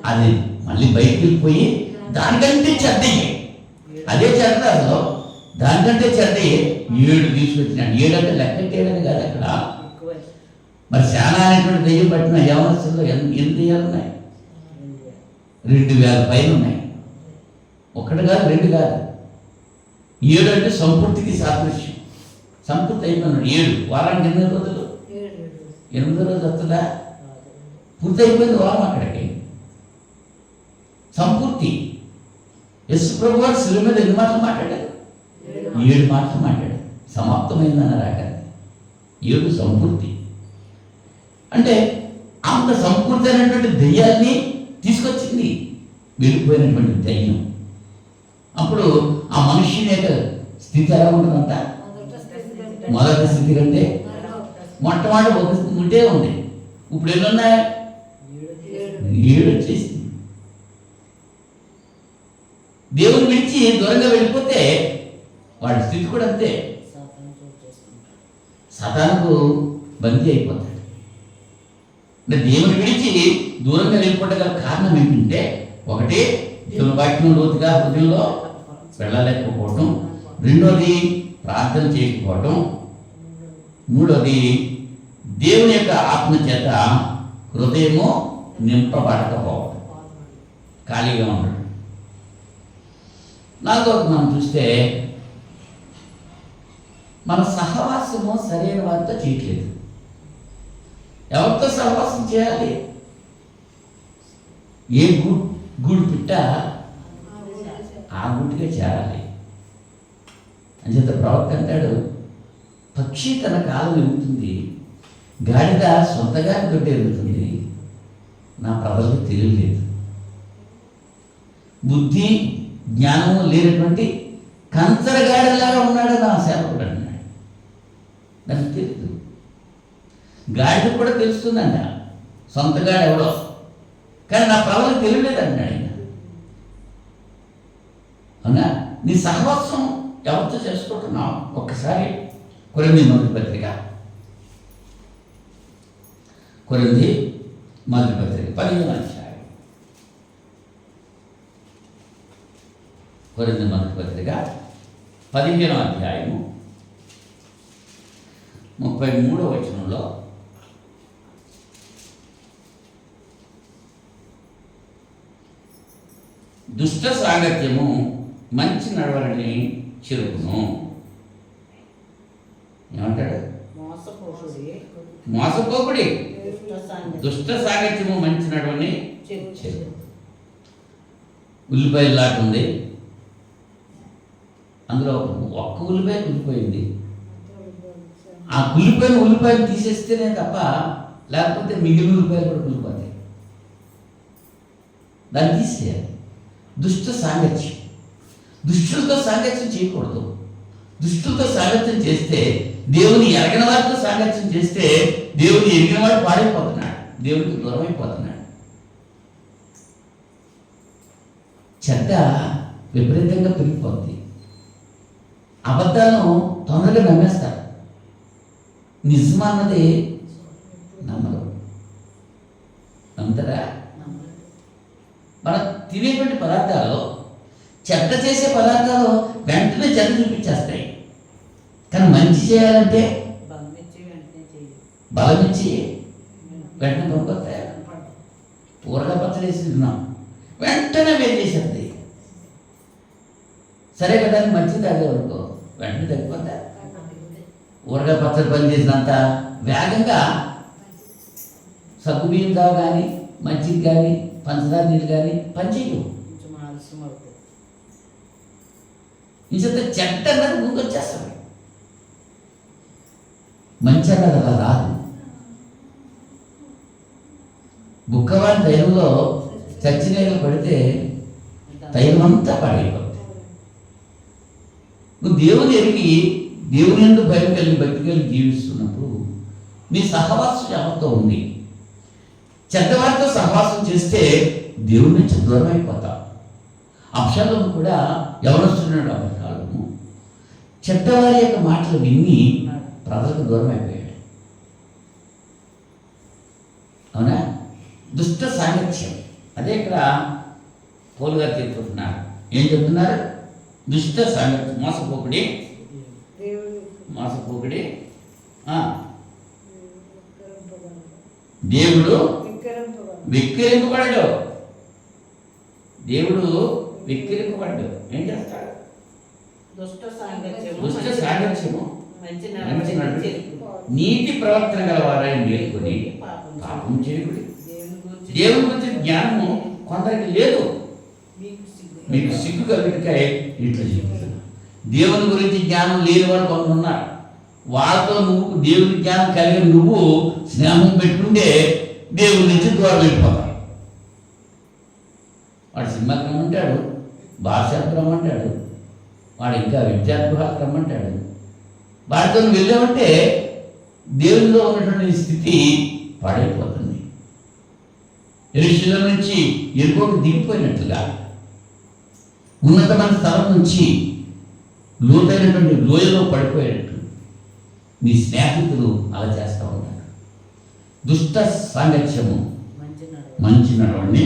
అది మళ్ళీ బయటికి వెళ్ళిపోయి దానికంటే చెడ్డయ్యే, అదే చెడ్డలో దానికంటే చెడ్డయ్యే 7 తీసుకొచ్చినాడు. 7 అంటే లెక్కట్టేయడని కాదు అక్కడ. మరి శానా అనేటువంటి దెయ్యం పట్టిన యవనస్తుల్లో ఎన్ని దెయ్యాలు ఉన్నాయి? 2000 పైన ఉన్నాయి. ఒకటి కాదు, 2 కాదు. 7 అంటే సంపూర్తికి సాదృశ్యం. సంపూర్తి అయిపోయినాడు. 7 వారానికి 8 రోజులు, 8వ రోజు వస్తుందా? పూర్తి అయిపోయింది వారం. అక్కడికి సంపూర్తి. యేసు ప్రభు వారు శిలువ మీద ఎన్ని మాటలు మాట్లాడారు? 7 మాటలు మాట్లాడారు. సమాప్తమైందన్నారు అక్కడ. 7 సంపూర్తి. అంటే అంత సంపూర్తి అయినటువంటి దెయ్యాన్ని తీసుకొచ్చింది వెళ్ళిపోయినటువంటి దయ్యం. అప్పుడు ఆ మనుష్యుని యొక్క స్థితి ఎలా ఉంటుందంట? మొదటి స్థితి కంటే మొట్టమొదటి ఒక ఉంటే ఉంది. ఇప్పుడు ఎన్ని ఉన్నాయి? 7 వచ్చేసింది. దేవుని విడిచి దూరంగా వెళ్ళిపోతే వాడి స్థితి కూడా అంతే, సాతానుకు బందీ అయిపోతాడు. అంటే దేవుని విడిచి దూరంగా వెళ్ళిపోవడం గల కారణం ఏంటంటే, ఒకటి దేవుని వాక్యం లోతుగా హృదయంలో వెళ్ళలేకపోవటం, రెండోది ప్రార్థన చేయకపోవటం, మూడోది దేవుని యొక్క ఆత్మ చేత హృదయము నింపబడకపోవడం, ఖాళీగా ఉండడం. నాలుగోది మనం చూస్తే మన సహవాసము సరైన వారితో చేయట్లేదు. ఎవరితో సహవాసం చేయాలి? ఏ గూడు పిట్ట ఆ గుడిగా చేరాలి. అంచేత ప్రవక్త అంటాడు, పక్షి తన కాలం ఎగుతుంది, గాడిద సొంతగా దొడ్డు ఎగుతుంది, నా ప్రజలకు తెలియలేదు. బుద్ధి జ్ఞానము లేనటువంటి కంచరగాడిలాగా ఉన్నాడు నా సేవకుడు అన్నాడు. నాకు తెలుసు, గాడిద కూడా తెలుస్తుందంట సొంతగాడు ఎవడో, కానీ నా ప్రజలకు తెలియలేదు అన్నాడు ఆయన. అవునా? నీ సహవాసం ఎవరితో చేసుకుంటున్నావు? ఒక్కసారి కొరింథీ మొదటి పత్రిక 15వ అధ్యాయం. కొరింథీ మొదటి పత్రిక 15వ అధ్యాయము 33వ వచనంలో, దుష్ట సాంగత్యము మంచి నడవడిని చెరుపును. ఏమంటాడు? మోసపోకుడి, దుష్ట సాంగత్యము మంచి నడవని చెరుపు. ఉల్లిపాయలు లాగా ఉంది, అందులో ఒక్క ఉల్లిపాయ కులిపోయింది. ఆ ఉల్లిపాయలు తీసేస్తేనే తప్ప, లేకపోతే మిగిలిన ఉల్లిపాయలు కూడా కులిపోతాయి. దాన్ని తీసేయాలి. దుష్ట సాంగత్యం, దుష్టులతో సాంగత్యం చేయకూడదు. దుష్టులతో సాంగత్యం చేస్తే, దేవుని ఎరగిన వారితో సాంగత్యం చేస్తే, దేవుని ఎరిగిన వాడు పాడైపోతున్నాడు, దేవునికి దూరం అయిపోతున్నాడు. చెడ్డ విపరీతంగా పెరిగిపోద్ది. అబద్ధాలను తొందరగా నమ్మేస్తారు, నిజమన్నది నమ్మరు. నమ్ముతారా? మనం తినేటువంటి పదార్థాలు, చెడ్డ చేసే పదార్థాలు వెంటనే చెడ్డ చూపించేస్తాయి. కానీ మంచి చేయాలంటే బలం ఇచ్చి వెంటనే పంపుతాయి. ఊరగా పచ్చడి వేసి తిన్నాం, వెంటనే వేడి చేసేది. సరే కదా, మంచిది తాగేవనుకో వెంటనే తగ్గిపోతా. ఊరగా పచ్చడి పని చేసినంత వేగంగా సగ్గు బియ్యం తావు కానీ, మజ్జిగ కానీ, పంచదార నీళ్ళు కానీ పనిచేయవు. ఇంత చెడ్డ అన్నది ముందుకొచ్చేస్తాడు, మంచి అన్నది అలా రాదు. బుక్కవాని తైలంలో చచ్చినీళ్ళు పడితే తైలం అంతా పాడైపోతుంది. నువ్వు దేవుని ఎరిగి, దేవుని యందు భయం కలిగి, భక్తి కలిగి జీవిస్తున్నప్పుడు నీ సహవాసం ఎవరితో ఉంది? చెడ్డవారితో సహవాసం చేస్తే దేవుడి నుంచి దూరం అయిపోతాం. అబ్షాలోము కూడా యవనస్తున్నాడు. అబ్షాలోము చెడ్డవారి యొక్క మాటలు విని ప్రజలకు దూరం అయిపోయాడు. అవునా? దుష్ట సాంగత్యం. అదే ఇక్కడ పౌలు గారు చెప్తున్నారు. ఏం చెప్తున్నారు? దుష్ట సాంగత్యం, మోసపోకుడి దేవుడు వెక్కిరింపబడడు. దేవుడు వెక్కిరింపబడ్డు. ఏం చేస్తాడు? దుష్ట సాంగత్యము, మంచి నడుము, నీతి ప్రవర్తన గలవారని మేలుకొని పాపం చేయకుడి. దేవుని గురించి జ్ఞానము కొందరికి లేదు. మీకు సిగ్గు కలిగితే ఇట్లా చెప్తున్నా. దేవుని గురించి జ్ఞానం లేని వాడు కొందరు ఉన్నారు. వాళ్ళతో నువ్వు దేవుని జ్ఞానం కలిగి నువ్వు స్నేహం పెట్టుకుంటే దేవుడి నుంచి దూరం వెళ్ళిపోతావు. వాడు సినిమాకి రమ్మంటాడు, భాషకు రమ్మంటాడు, వాడు ఇంకా విద్యార్థులకు రమ్మంటాడు. వాడితో నువ్వు వెళ్ళామంటే దేవునిలో ఉన్నటువంటి స్థితి పాడైపోతుంది. యెరూషలేము నుంచి ఎరుకోకు దిగిపోయినట్లుగా ఉన్నతమైన స్థలం నుంచి లోతైనటువంటి లోయలో పడిపోయేటట్టు నీ స్నేహితులు అలా చేస్తూ ఉంటారు. దుష్ట సాంగత్యము మంచి నడవడిని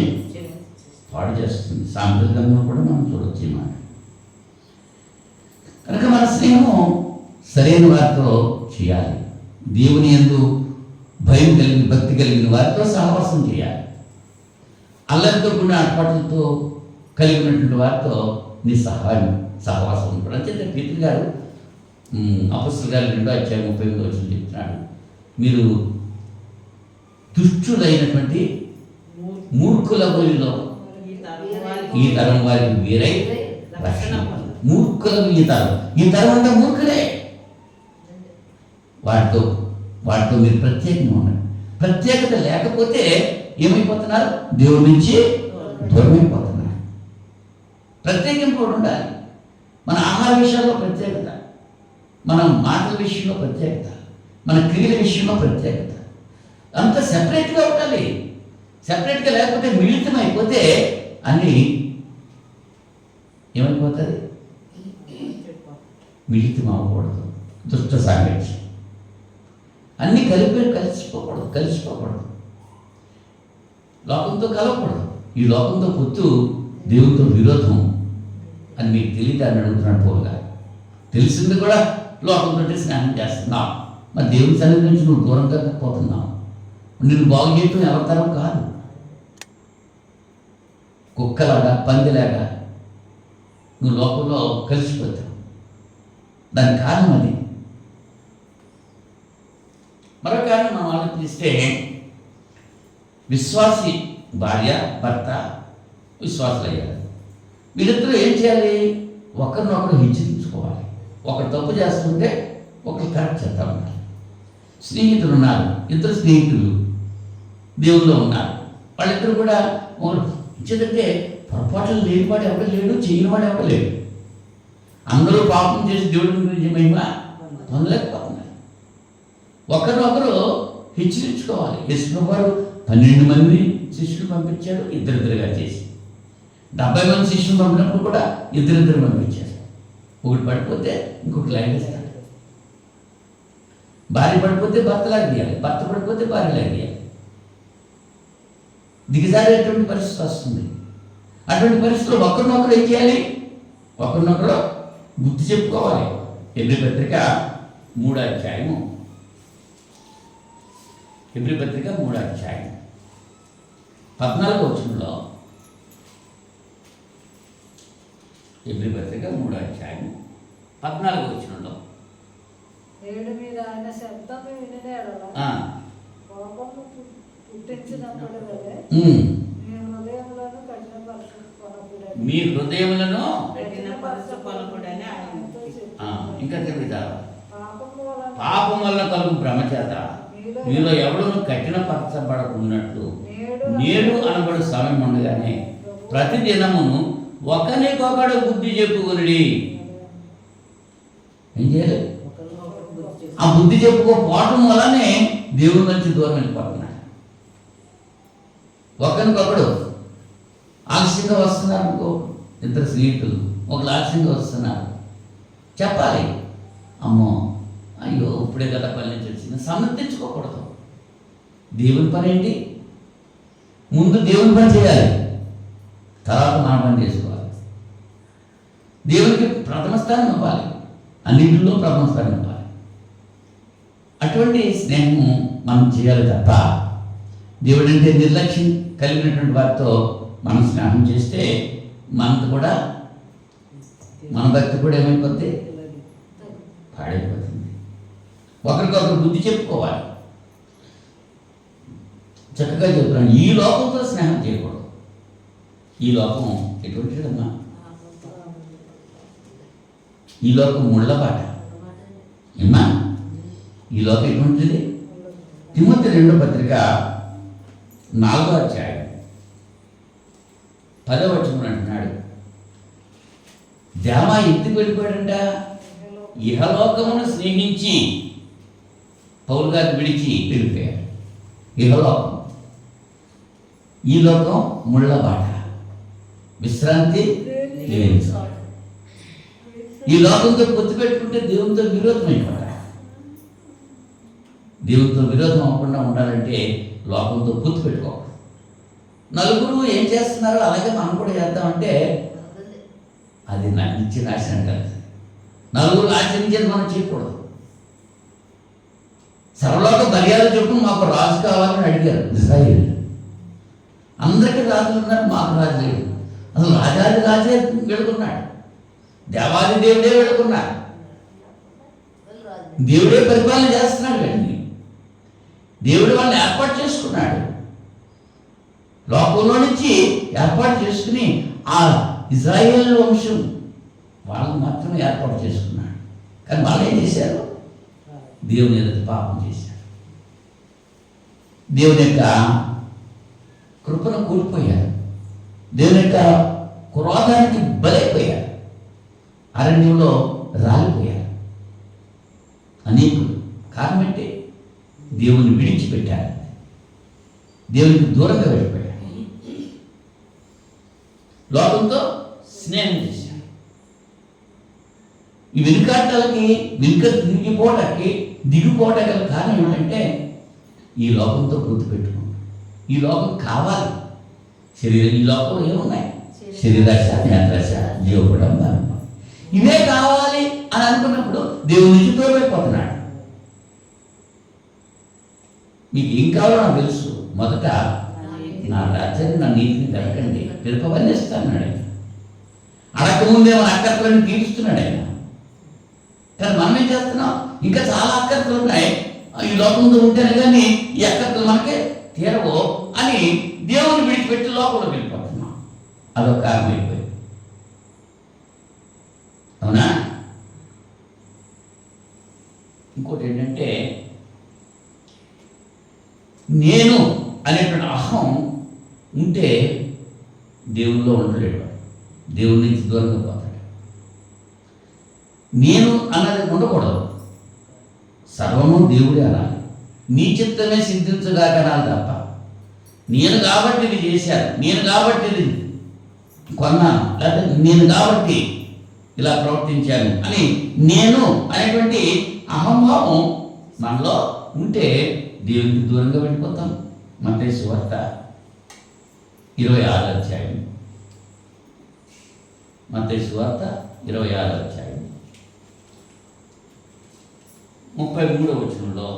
పాడు చేస్తుంది. సాంప్రదాయంలో కూడా మనం చూడొచ్చు ఈ మాట. కనుక మన స్నేహము సరైన వారితో చేయాలి. దేవుని యందు భయం కలిగిన, భక్తి కలిగిన వారితో సహవాసం చేయాలి. అల్లరితో కూడిన అలవాట్లతో కలిగినటువంటి వారితో నీ సహవాసం ఉంటుంది. అంతే పీతర్ గారు అపొస్తలుల కార్యాలు 2:38 చెప్తున్నాడు. మీరు దుష్టులైనటువంటి మూర్ఖుల బలిలో ఈ తరం వారికి వీరై రక్షణ. మూర్ఖులకు ఈ తరం అంటే మూర్ఖులే. వాటితో మీరు ప్రత్యేకంగా ఉండండి. ప్రత్యేకత లేకపోతే ఏమైపోతున్నారు? దేవుడి నుంచి దూరమైపోతున్నారు. ప్రత్యేకింపు ఉండాలి. మన ఆహార విషయాల్లో ప్రత్యేకత, మన మాటల విషయంలో ప్రత్యేకత, మన క్రియల విషయంలో ప్రత్యేకత. అంతా సెపరేట్గా ఉండాలి. సెపరేట్గా లేకపోతే మిళితం అయిపోతే అన్నీ ఏమైపోతుంది? మిళితం అవ్వకూడదు. దుష్ట సాంగత్యం అన్నీ కలిసిపోకూడదు. లోకంతో కలవకూడదు. ఈ లోకంతో పొత్తు దేవునితో విరోధం అని మీకు తెలియదని అడుగుతున్నాడు పౌలు గారు. తెలిసింది కూడా లోకంతో స్నేహం చేస్తున్నావు. మరి దేవుని సన్నిధి నుంచి నువ్వు దూరంగా పోతున్నావు. నిన్ను బాగు చేయటం ఎవరి తరం కాదు. కుక్కలాగా, పందిలాగా నువ్వు లోకంలో కలిసిపోతావు. దానికి కారణం అది. మరో కారణం మనం ఆలోచిస్తే, విశ్వాసి భార్య భర్త విశ్వాసులు అయ్యారు. వీరిద్దరూ ఏం చేయాలి? ఒకరినొకరు హెచ్చరించుకోవాలి. ఒకరు తప్పు చేస్తుంటే ఒకరు కరెక్ట్ చేస్తూ ఉండాలి. స్నేహితులు ఉన్నారు, ఇద్దరు స్నేహితులు దేవుల్లో ఉన్నారు. వాళ్ళిద్దరు కూడా ఇచ్చేదంటే పొరపాట్లు లేనివాడు ఎవరు లేడు, చేయనివాడు ఎవరు లేడు. అందరూ పాపం చేసి దేవుడి గురించి మహిమ పొందలేకపోతున్నారు. ఒకరినొకరు హెచ్చరించుకోవాలి. యేసు వారు 12 మంది శిష్యులు పంపించాడు, ఇద్దరిద్దరుగా చేసి. 70 మంది శిష్యులు పంపినప్పుడు కూడా ఇద్దరిద్దరు పంపించారు. ఒకటి పడిపోతే ఇంకొకటి లాగేస్తాడు. భార్య పడిపోతే భర్త లాగేయాలి, భర్త పడిపోతే భార్య లాగేయాలి. దిగజారేటువంటి పరిస్థితి వస్తుంది. అటువంటి పరిస్థితుల్లో ఒకరినొకరు ఏం చేయాలి? ఒకరినొకరు గుర్తు చెప్పుకోవాలి. హెబ్రీ పత్రిక 3వ అధ్యాయము, హెబ్రీ పత్రిక 3వ అధ్యాయం 14వ వచనంలో, హెబ్రీ పత్రిక 3వ అధ్యాయం 14వ వచనంలో, మీ హృదయములను ఇంకా తిరుగుతారు. పాపం వల్ల కలుగు భ్రమచేత మీలో ఎవడను కఠినపరచబడకున్నట్లు నేడు అనబడు సమయం ఉండగానే ప్రతి దినమును ఒకరికొకడు బుద్ధి చెప్పుకుని. ఏం చేయాలి? ఆ బుద్ధి చెప్పుకోపోవటం వల్లనే దేవుడి నుంచి దూరం వెళ్ళిపోతున్నారు. ఒకరికొకడు ఆలస్యంగా వస్తున్నారు అనుకో, ఇద్దరు స్నేహితులు ఒకళ్ళు ఆలస్యంగా వస్తున్నారు, చెప్పాలి, అమ్మో అయ్యో ఇప్పుడే కదా పని నుంచి వచ్చింది, సమర్థించుకోకూడదు. దేవుని పని ఏంటి? ముందు దేవుని పని చేయాలి, తర్వాత మన పని చేసుకోవాలి. దేవునికి ప్రథమ స్థానం ఇవ్వాలి, అన్నింటిలో ప్రథమ స్థానం ఇవ్వాలి. అటువంటి స్నేహం మనం చేయాలి తప్ప దేవుడు అంటే నిర్లక్ష్యం కలిగినటువంటి వారితో మనం స్నేహం చేస్తే మనకు కూడా మన భక్తి కూడా ఏమైపోద్ది? పాడైపోతుంది. ఒకరికొకరు బుద్ధి చెప్పుకోవాలి. చక్కగా చెప్తున్నాను, ఈ లోకంతో స్నేహం చేయకూడదు. ఈ లోకం ఎటువంటిదమ్మా? ఈ లోకం ముళ్ళబాట. ఏమా ఈ లోకం ఎటువంటిది? తిమోతి 2వ పత్రిక 4వ అధ్యాయం 10వ వచనం అంటున్నాడు, దేవా ఎందుకు వెళ్ళిపోయాడంట? ఇహలోకమును స్నేహించి పౌలు గారిని విడిచి వెళ్ళిపోయాడు. ఇహలోకం, ఈ లోకం ముళ్ళబాట, విశ్రాంతి లేని చోట. ఈ లోకంతో పొత్తు పెట్టుకుంటే దేవునితో విరోధం అయిపోతాడు. దేవునితో విరోధం అవ్వకుండా ఉండాలంటే లోకంతో పొత్తు పెట్టుకోవాలి. నలుగురు ఏం చేస్తున్నారో అలాగే మనం కూడా చేద్దామంటే అది నిత్య నాశనం కలుగుతుంది. నలుగురు ఆచరించేది మనం చేయకూడదు. సర్వలోక మర్యాద చొప్పున మాకు రాజు కావాలని అడిగారు ఇశ్రాయేలు. అందరికీ రాజులు ఉన్నారు, మాకు రాజు లేడు. అసలు రాజాది రాజే వెళుకున్నాడు, దేవాది దేవుడే వెళుకున్నాడు, దేవుడే పరిపాలన చేస్తున్నాడు. వెళ్ళి దేవుడు వాళ్ళని ఏర్పాటు చేసుకున్నాడు. లోకంలో నుంచి ఏర్పాటు చేసుకుని ఆ ఇజ్రాయేల్ వంశం వాళ్ళని మాత్రమే ఏర్పాటు చేసుకున్నాడు. కానీ వాళ్ళు ఏం చేశారు? దేవుని ఎదుట పాపం చేశారు. దేవుని యొక్క కృపను కోల్పోయారు. దేవుని యొక్క క్రోధానికి బలైపోయారు. అరణ్యంలో రాలిపోయారు అనేకులు. కారణం ఏంటి? దేవుని విడిచిపెట్టారు, దేవునికి దూరంగా వెళ్ళిపోయారు, లోకంతో స్నేహం చేశారు. ఈ వెనుకాటలకి దిగిపోవటానికి గల కారణం ఏంటంటే ఈ లోకంతో గుర్తు పెట్టుకున్నాం. ఈ లోకం కావాలి, ఈ లోకంలో ఏమున్నాయి? శరీరాశ, నేత్రాశ, జీవపడం, ధర్మం, ఇవే కావాలి అని అనుకున్నప్పుడు దేవుని నుంచి దూరమైపోతున్నాడు. మీకు ఏం కావాలో నాకు తెలుసు, మొదట నా రాజ్యాన్ని, నా నీతిని వెతకండి, పిలుపవన్నీ ఇస్తాను ఆయన. అడగకముందే మన అక్కర్తలను తీరుస్తున్నాడు ఆయన. కానీ మనం ఏం చేస్తున్నాం? ఇంకా చాలా అక్కర్తలు ఉన్నాయి, ఈ లోకంలో ఉంటేనే కానీ ఈ అక్కర్తలు మనకే తీరవు అని దేవుని విడిచిపెట్టి లోకంలో వెళ్ళిపోతున్నాం. అదొక కారణం అయిపోయింది. అవునా? ఇంకోటి ఏంటంటే, నేను అనేటువంటి అహం ఉంటే దేవుల్లో ఉండలేడు, దేవుడి నుంచి దూరంగా పోతాడు. నేను అన్నది ఉండకూడదు, సర్వము దేవుడే అనాలి. నీ చిత్తమే సిద్ధించగా కనాలి తప్ప నేను కాబట్టి ఇది చేశాను, నేను కాబట్టి ఇది కొన్నాను, లేదా నేను కాబట్టి ఇలా ప్రవర్తించాను అని నేను అనేటువంటి అహంభావం మనలో ఉంటే దేవునికి దూరంగా వెళ్ళిపోతాం. మత్తయి సువార్త 26వ అధ్యాయం, మత్తయి సువార్త 26వ అధ్యాయం 33వ వచనంలో,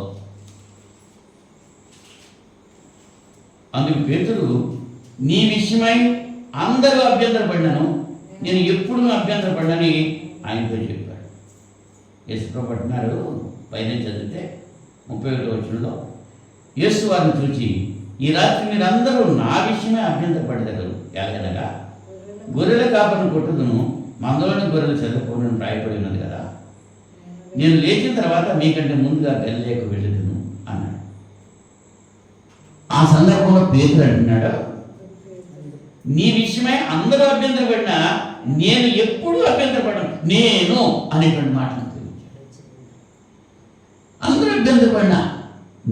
అందుకు పేతురు, నీ విషయమై అందరూ అభ్యంతరపడినాను, నేను ఎప్పుడు అభ్యంతరపడ్డాని ఆయనతో చెప్పాడు. యేసుప్రభు అంటున్నారు, పైన చదివితే 31వ వచనంలో, యేసు వారిని చూచి, ఈ రాత్రి మీరందరూ నా విషయమే అభ్యంతరపడదగరు, ఎలాగనగా గొర్రెల కాపరిని కొట్టుదును, మందలోని గొర్రెలు చదువుకోవడం రాయబడి ఉన్నది కదా, నేను లేచిన తర్వాత మీకంటే ముందుగా గలిలేకు వెళ్ళదును అన్నాడు. ఆ సందర్భంలో పేతురు అంటున్నాడు, నీ విషయమై అందరూ అభ్యంతరపడినా నేను ఎప్పుడూ అభ్యంతరపడను, నేను అనేటువంటి మాటను అందరూ అభ్యంతరపడినా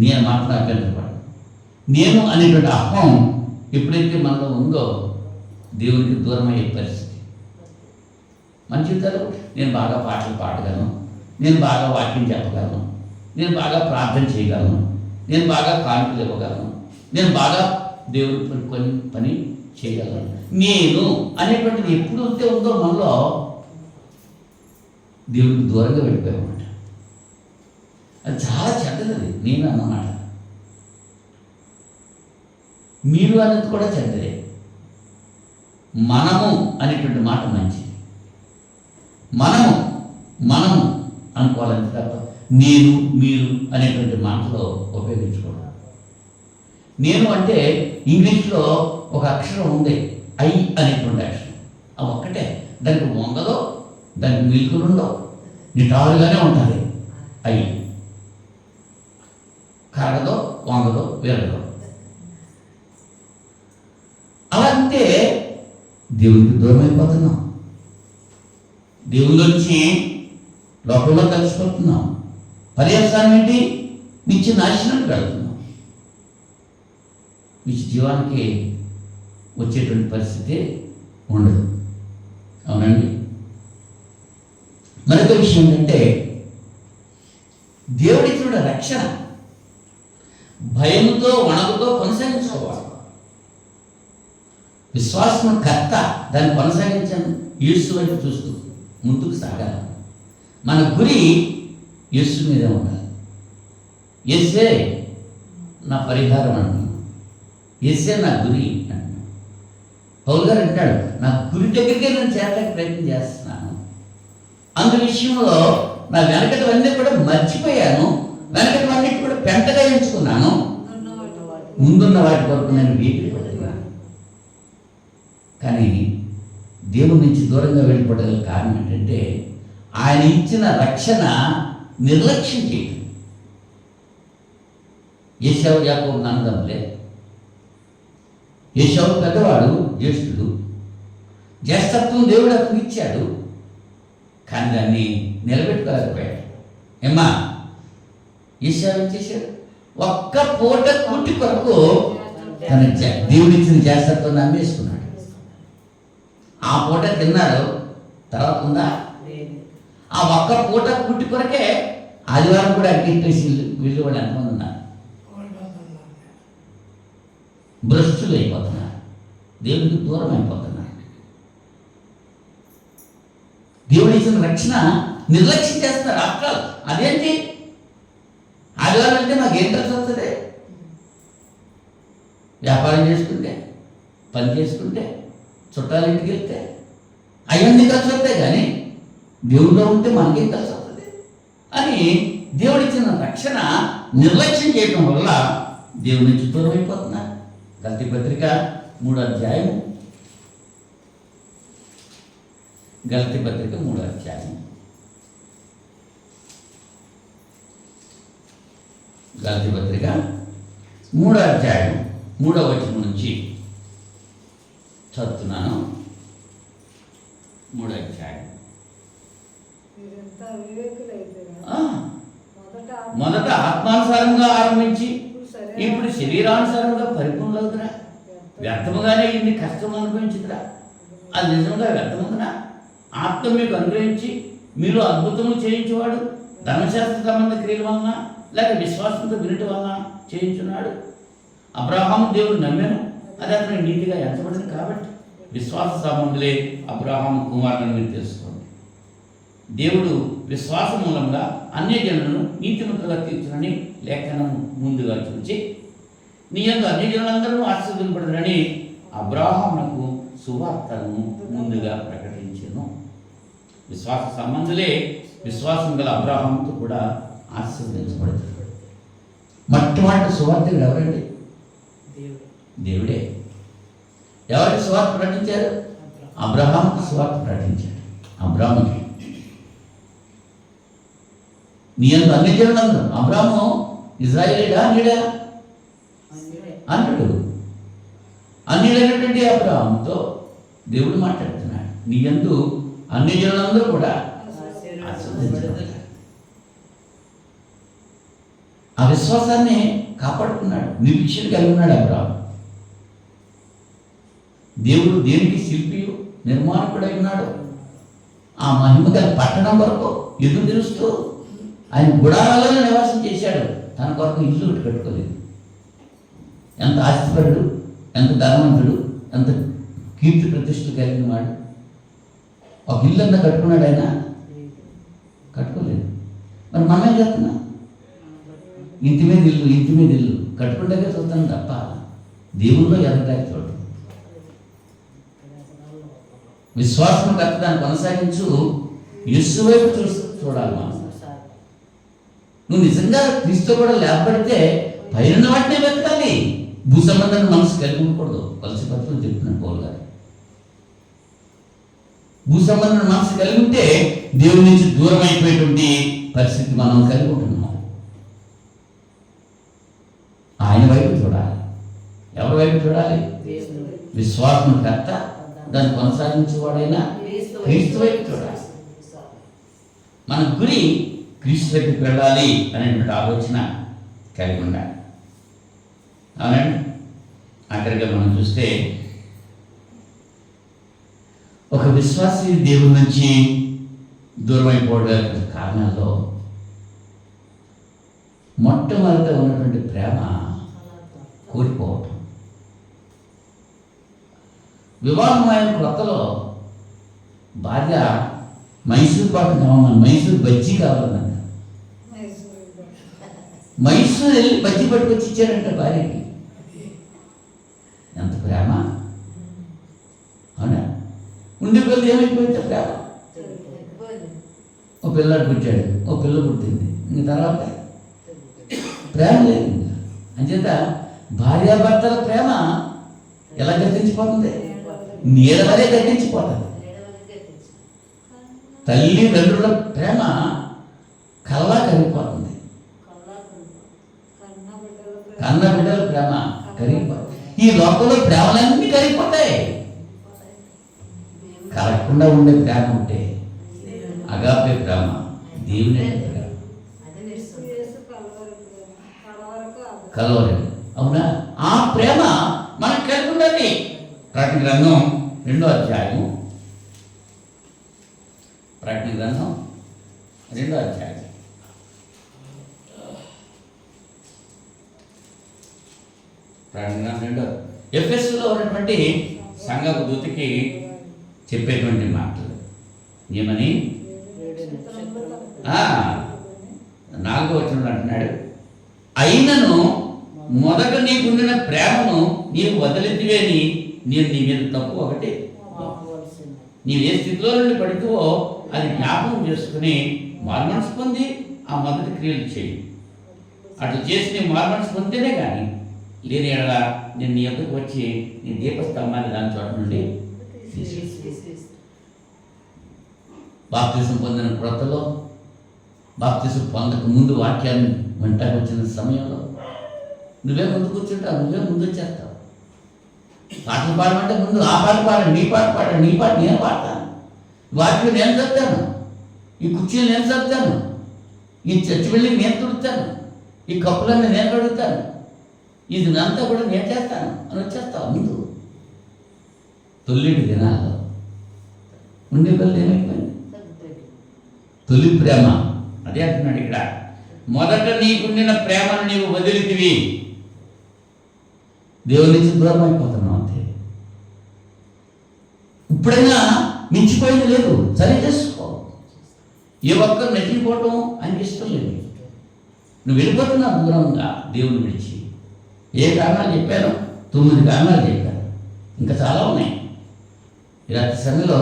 నేను మాత్రం అభ్యంతరపడను. నేను అనేటువంటి అహం ఎప్పుడైతే మనలో ఉందో దేవునికి దూరం అయ్యే పరిస్థితి. మన జీవితాలు నేను బాగా పాటలు పాడగలను, నేను బాగా వాక్యం చెప్పగలను, నేను బాగా ప్రార్థన చేయగలను, నేను బాగా కానుకలు ఇవ్వగలను, నేను బాగా దేవుని కొన్ని పని చేయగలను. నేను అనేటువంటిది ఎప్పుడు ఉందో మనలో దేవుడికి దూరంగా వెళ్ళిపోయామన్నమాట. అది చాలా చెడ్డది. నేను అన్నమాట, మీరు అనేది కూడా చెడ్డదే. మనము అనేటువంటి మాట మంచిది. మనము అనుకోవాలంటే తప్ప నేను మీరు అనేటువంటి మాటలో ఉపయోగించుకోవడం. నేను అంటే ఇంగ్లీష్లో ఒక అక్షరం ఉంది, ఐ అనేటువంటి అక్షరం. అది ఒక్కటే, దానికి వంగదో, దానికి మిల్కులు ఉండవు, నిటారుగానే ఉంటుంది. ఐ కరగదో, వంగదో, వేరగదో. అలాంటే దేవునికి దూరం అయిపోతున్నాం, దేవుని నుంచి లోకంలో కలిసిపోతున్నాం. పర్యవసానం ఏంటి? నిత్య నాశనానికి వెళ్తున్నాం. నిత్య జీవానికి వచ్చేటువంటి పరిస్థితి ఉండదు. అవునండి. మరొక విషయం ఏంటంటే, దేవుడిచ్చిన రక్షణ భయంతో వణకుతో కొనసాగించుకోవాలి. విశ్వాసం కర్త, దాన్ని కొనసాగించాను యేసు వైపు చూస్తూ ముందుకు సాగాలి. మన గురి యేసు మీదే ఉండాలి. యేసే నా పరిహారం అంటున్నాను, యేసే నా గురి అంటున్నాను. పౌలు గారు అంటాడు, నా గురి దగ్గరికే నేను చేరడానికి ప్రయత్నం చేస్తున్నాను. అందు విషయంలో నా వెనకటివన్నీ కూడా మర్చిపోయాను, వెనకటివన్నీ కూడా పెంటగా ఎంచుకున్నాను, ముందున్న వాటి వరకు నేను వేగిరి పడుతున్నాను. కానీ దేవుడి నుంచి దూరంగా వెళ్ళిపోవడానికి కారణం ఏంటంటే, ఆయన ఇచ్చిన రక్షణ నిర్లక్ష్యం చేయడం. ఏశావు యాకోబు అన్నదమ్ములే. ఏశావు పెద్దవాడు, జ్యేష్ఠుడు, జ్యేష్ఠత్వం దేవుడు అతను ఇచ్చాడు, కానీ దాన్ని నిలబెట్టుకోలేకపోయాడు. ఏమ్మా, ఏశావు ఏం చేశాడు? ఒక్క పూట కుట్టి కొరకు తన దేవుడిచ్చిన జ్యేష్ఠత్వాన్ని అమ్మేసుకున్నాడు. ఆ పూట తిన్నారు, తర్వాత ఉందా? ఆ ఒక్క పూట కుట్టి కొరకే ఆదివారం కూడా అగ్గిట్టేసి వీళ్ళు వాళ్ళు ఎంతమంది ఉన్నారు? భ్రష్టులు అయిపోతున్నారు, దేవుడికి దూరం అయిపోతున్నారు. దేవుడు ఇచ్చిన రక్షణ నిర్లక్ష్యం చేస్తారు. ఆఫ్టర్ అదేంటి? ఆదివారం అంటే నాకు ఏం కలిసి వస్తుంది? వ్యాపారం చేసుకుంటే, పని చేసుకుంటే, చుట్టాలు ఇంటికి వెళ్తే అవన్నీ కలిసి వస్తాయి, కానీ దేవుడిలో ఉంటే మనకేం కలిసి వస్తుంది అని దేవుడిచ్చిన రక్షణ నిర్లక్ష్యం చేయటం వల్ల దేవుడి నుంచి దూరం అయిపోతున్నారు. గలతీ పత్రిక 3వ అధ్యాయం, గలతీ పత్రిక 3వ అధ్యాయం, గలతీ పత్రిక 3వ అధ్యాయం 3వ వచనం నుంచి చదువుతున్నాను. 3వ అధ్యాయం. మొదట ఆత్మానుసారంగా ఆరంభించి ఇప్పుడు శరీరానుసారంగా పరిపూర్ణవుతురా? వ్యర్థముగానే ఇన్ని కష్టం అనుభవించుతురా? అది నిజంగా వ్యర్థమవుతున్నా? ఆత్మ మీకు అనుగ్రహించి మీరు అద్భుతములు చేయించేవాడు ధర్మశాస్త్ర సంబంధ క్రియల వలన లేక విశ్వాసంతో వినటం వలన చేయించున్నాడు. అబ్రాహాము దేవుడు నమ్మాను, అది అతను నీతిగా ఎంచబడింది. కాబట్టి విశ్వాస సంబంధులే అబ్రాహాము కుమారులను మీరు తెలుసుకోండి. దేవుడు విశ్వాస మూలంగా అన్యజనులను నీతిమంతులుగా తీర్చునని లేఖనం ముందుగా చూచి, నీ యందు అన్యజనులందరూ ఆశీర్వదింపబడునని అబ్రాహామునకు సువార్తను ముందుగా ప్రకటించెను. విశ్వాస సంబంధులే విశ్వాసం గల అబ్రాహాముతో కూడా ఆశీర్వదించబడుతుంది. మొట్టమొదటి సువార్తలు ఎవరండి? దేవుడే. ఎవరికి సువార్త ప్రకటించారు? అబ్రహాముకు సువార్త ప్రకటించాడు. అబ్రాహాముకి నీ యందు అన్యజనులందరూ. అబ్రాహాము ఇజ్రాయేలీడా అన్యుడా? అన్యుడు. అన్యుడైనటువంటి అబ్రాహాముతో దేవుడు మాట్లాడుతున్నాడు. నీ యందు అన్యజనులందరూ కూడా ఆశీర్వదించబడతారు. ఆ విశ్వాసాన్ని కాపాడుకున్నాడు, నిరీక్షణ కలిగి ఉన్నాడు అబ్రాహాము. దేవుడు దేనికి శిల్పియు నిర్మాణకుడై ఉన్నాడు. ఆ మహిమ గల పట్టణం వరకు ఎదురు తెలుస్తూ ఆయన గుడారాలను నివాసం చేశాడు. తన కొరకు ఇల్లు కట్టుకోలేదు. ఎంత ఆస్తిపరుడు, ఎంత ధనవంతుడు, ఎంత కీర్తి ప్రతిష్టలు కలిగిన వాడు. ఒక ఇల్లు అంతా కట్టుకున్నాడు ఆయన? కట్టుకోలేదు. మరి మనం ఏం చేస్తున్నాం? ఇంటి మీద ఇల్లు కట్టుకుంటే చూస్తాను తప్ప దేవుల్లో ఎదగడానికి చూడండి. విశ్వాసం కరెక్ట్ దాన్ని కొనసాగించు. యేసు వైపు చూడాలి మనం. నువ్వు నిజంగా క్రీస్తు కూడా లేపబడితే పైన వాటినే వెతకాలి. భూ సంబంధాన్ని మనసు కలిగి ఉండకూడదు. కొలసి పత్రులు చెప్తున్నాడు పౌలు గారు. భూ సంబంధాన్ని మనసు కలిగి ఉంటే దేవుడి నుంచి దూరం అయిపోయేటువంటి పరిస్థితి మనం కలిగి ఉంటున్నాం. ఆయన వైపు చూడాలి. ఎవరి వైపు చూడాలి? విశ్వాసం కర్త, దాన్ని కొనసాగించేవాడైనా క్రీస్తు వైపు చూడాలి. మన గురి క్రీస్తు వైపుకి వెళ్ళాలి అనేటువంటి ఆలోచన కలిగి ఉండాలి. అవునండి. అక్కడిగా మనం చూస్తే ఒక విశ్వాసి దేవుడి నుంచి దూరం అయిపోవడానికి కారణాల్లో మొట్టమొదట ఉన్నటువంటి ప్రేమ కోల్పోవటం. వివాహమైన కొత్తలో భార్య మైసూర్ పాకు కావాలన్నా, మైసూర్ బజ్జీ కావాలన్నా, మైసూర్ వెళ్ళి బజ్జీ పట్టుకొచ్చి ఇచ్చాడంట భార్యకి. ఎంత ప్రేమ! అవునా? ఉండే పిల్లలు ఏమైపోయింది ప్రేమ? ఓ పిల్లాడు పుట్టాడు, ఓ పిల్ల పుట్టింది, ఇంక తర్వాత ప్రేమ లేదు. అంచేత భార్యాభర్తల ప్రేమ ఎలా గతించిపోతుంది? నీడ వరే గతించిపోతుంది. తల్లిదండ్రుల ప్రేమ కల్లా కరిగిపోతుంది. కన్న బిడ్డల ప్రేమ కరిగిపోతుంది. ఈ లోకంలో ప్రేమలన్నీ కరిగిపోతాయి. కలగకుండా ఉండే ప్రేమ ఉంటే అగాపే ప్రేమ, దేవుని ప్రేమ. కలవలేదు. అవునా? ఆ ప్రేమ మనకు కలిగి ఉండాలి. ప్రకటన గ్రంథం 2వ అధ్యాయం. ప్రకటన గ్రంథం 2వ అధ్యాయం. ప్రకటన గ్రంథం 2. ఎఫెసులో ఉన్నటువంటి సంఘపు దూతకి చెప్పేటువంటి మాటలు ఏమని 4వ వచనంలో అంటున్నాడు, అయినను మొదట నీకుండిన ప్రేమను నీవు వదిలితివేని నేను నీ మీద తప్పు ఒకటి, నీవు ఏ స్థితిలో నుండి పడుతువో అది జ్ఞాపకం చేసుకుని మారుమనసు పొంది ఆ మొదటి క్రియలు చేయి. అట్లా చేసి నీ మారుమనసు పొందితేనే కానీ లేని ఎడల నేను నీ యొక్కకు వచ్చి నీ దీపస్తంభాన్ని దాని చోట నుండి బాప్తిసం పొందిన క్రొత్తలో, బాప్తిసం పొందక ముందు వాక్యాన్ని వెంటకు వచ్చిన సమయంలో నువ్వే ముందు కూర్చుంటావు, నువ్వే ముందు వచ్చేస్తావు. పాటలు పాడమంటే ముందు ఆ పాట పాడండి, నీ పాట పాడండి, నీ పాట నేను పాడతాను, వాక్యం నేను చదువుతాను, ఈ కుర్చీలు నేను చదువుతాను, ఈ చర్చి వెళ్ళి నేను తుడుతాను, ఈ కప్పులన్నీ నేను కడుగుతాను, ఇది అంతా కూడా నేను చేస్తాను అని వచ్చేస్తావు ముందు. తొలిటి దినాల్లో ఉండే పిల్లలు ఏమైపోయింది? తొలి ప్రేమ. అదే అంటున్నాడు ఇక్కడ, మొదట నీకుండిన ప్రేమను నీవు వదిలితివి. దేవుని నుంచి దూరం అయిపోతున్నావు అంతే. ఇప్పుడైనా మించిపోయింది లేదు, సరి చేసుకో. ఏ ఒక్కరు నెట్టిపోవటం ఆయనకి ఇష్టం లేదు. నువ్వు వెళ్ళిపోతున్నావు దూరంగా దేవుని విడిచి. ఏ కారణాలు చెప్పాను? 9 కారణాలు చెప్పాను, ఇంకా చాలా ఉన్నాయి. ఇలాంటి సమయంలో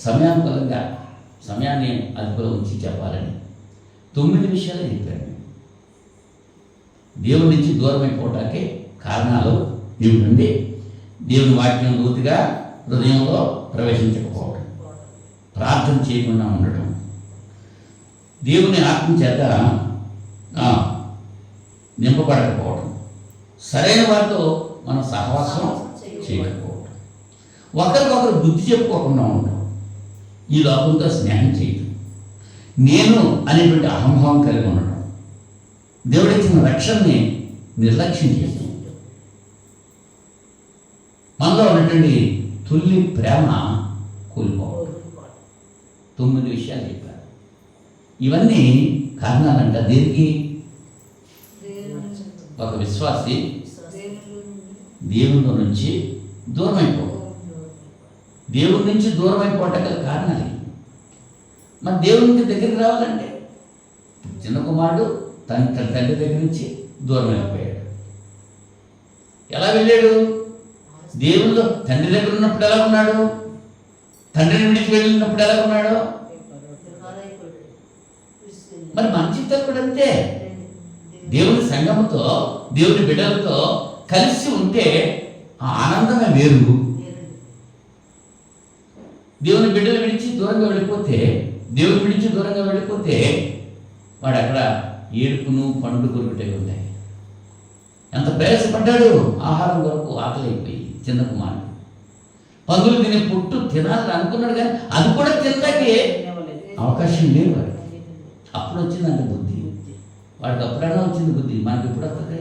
సమయానుకూలంగా సమయాన్ని అదుపులో ఉంచి చెప్పాలని 9 విషయాలు చెప్పాను. దేవుడి నుంచి దూరం అయిపోవటానికి కారణాలు ఏమిటండి? దేవుని వాక్యం లోతుగా హృదయంలో ప్రవేశించకపోవడం, ప్రార్థన చేయకుండా ఉండటం, దేవుని ఆత్మ చేత నింపబడకపోవడం, సరైన వారితో మనం సహవాసం చేయకపోవడం, ఒకరికొకరు బుద్ధి చెప్పుకోకుండా ఉండడం, ఈ లోకంతో స్నేహం చేయడం, నేను అనేటువంటి అహంభావం కలిగి ఉండడం, దేవుడిచ్చిన రక్షణని నిర్లక్ష్యం చేయడం, మనలో ఉన్నటువంటి తొలి ప్రేమ కోల్పోవడం. 9 విషయాలు చెప్పారు. ఇవన్నీ కారణాలంట దేనికి? ఒక విశ్వాసి దేవుని నుంచి దూరం అయిపోవడం. దేవుడి నుంచి దూరం అయిపోవటం గల కారణాలు. మరి దేవునికి దగ్గరికి రావాలంటే చిన్న కుమారుడు తన తండ్రి దగ్గర నుంచి దూరం అయిపోయాడు. ఎలా వెళ్ళాడు? దేవుల్లో తండ్రి దగ్గర ఉన్నప్పుడు ఎలా ఉన్నాడు? తండ్రిని విడిచి వెళ్ళినప్పుడు ఎలా ఉన్నాడు? మరి మన జీవితాలు కూడా అంతే. దేవుని సంఘముతో దేవుని బిడ్డలతో కలిసి ఉంటే ఆ ఆనందమే వేరు. దేవుని బిడ్డలు విడిచి దూరంగా వెళ్ళిపోతే, దేవుని విడిచి దూరంగా వెళ్ళిపోతే వాడు అక్కడ ఏడుపును పండు కొరుకుటే ఉంటాయి. ఎంత ప్రయాసపడ్డాడు ఆహారం కొరకు, ఆకలి అయిపోయి చిన్న కుమారుడు. పందులు తినే పుట్టు తినాలని అనుకున్నాడు, కానీ అది కూడా తినడానికి అవకాశం లేదు వాడు. అప్పుడు వచ్చిందంట బుద్ధి. వాడికి అప్పుడైనా వచ్చింది బుద్ధి, మనకి ఎప్పుడు వస్తుంది?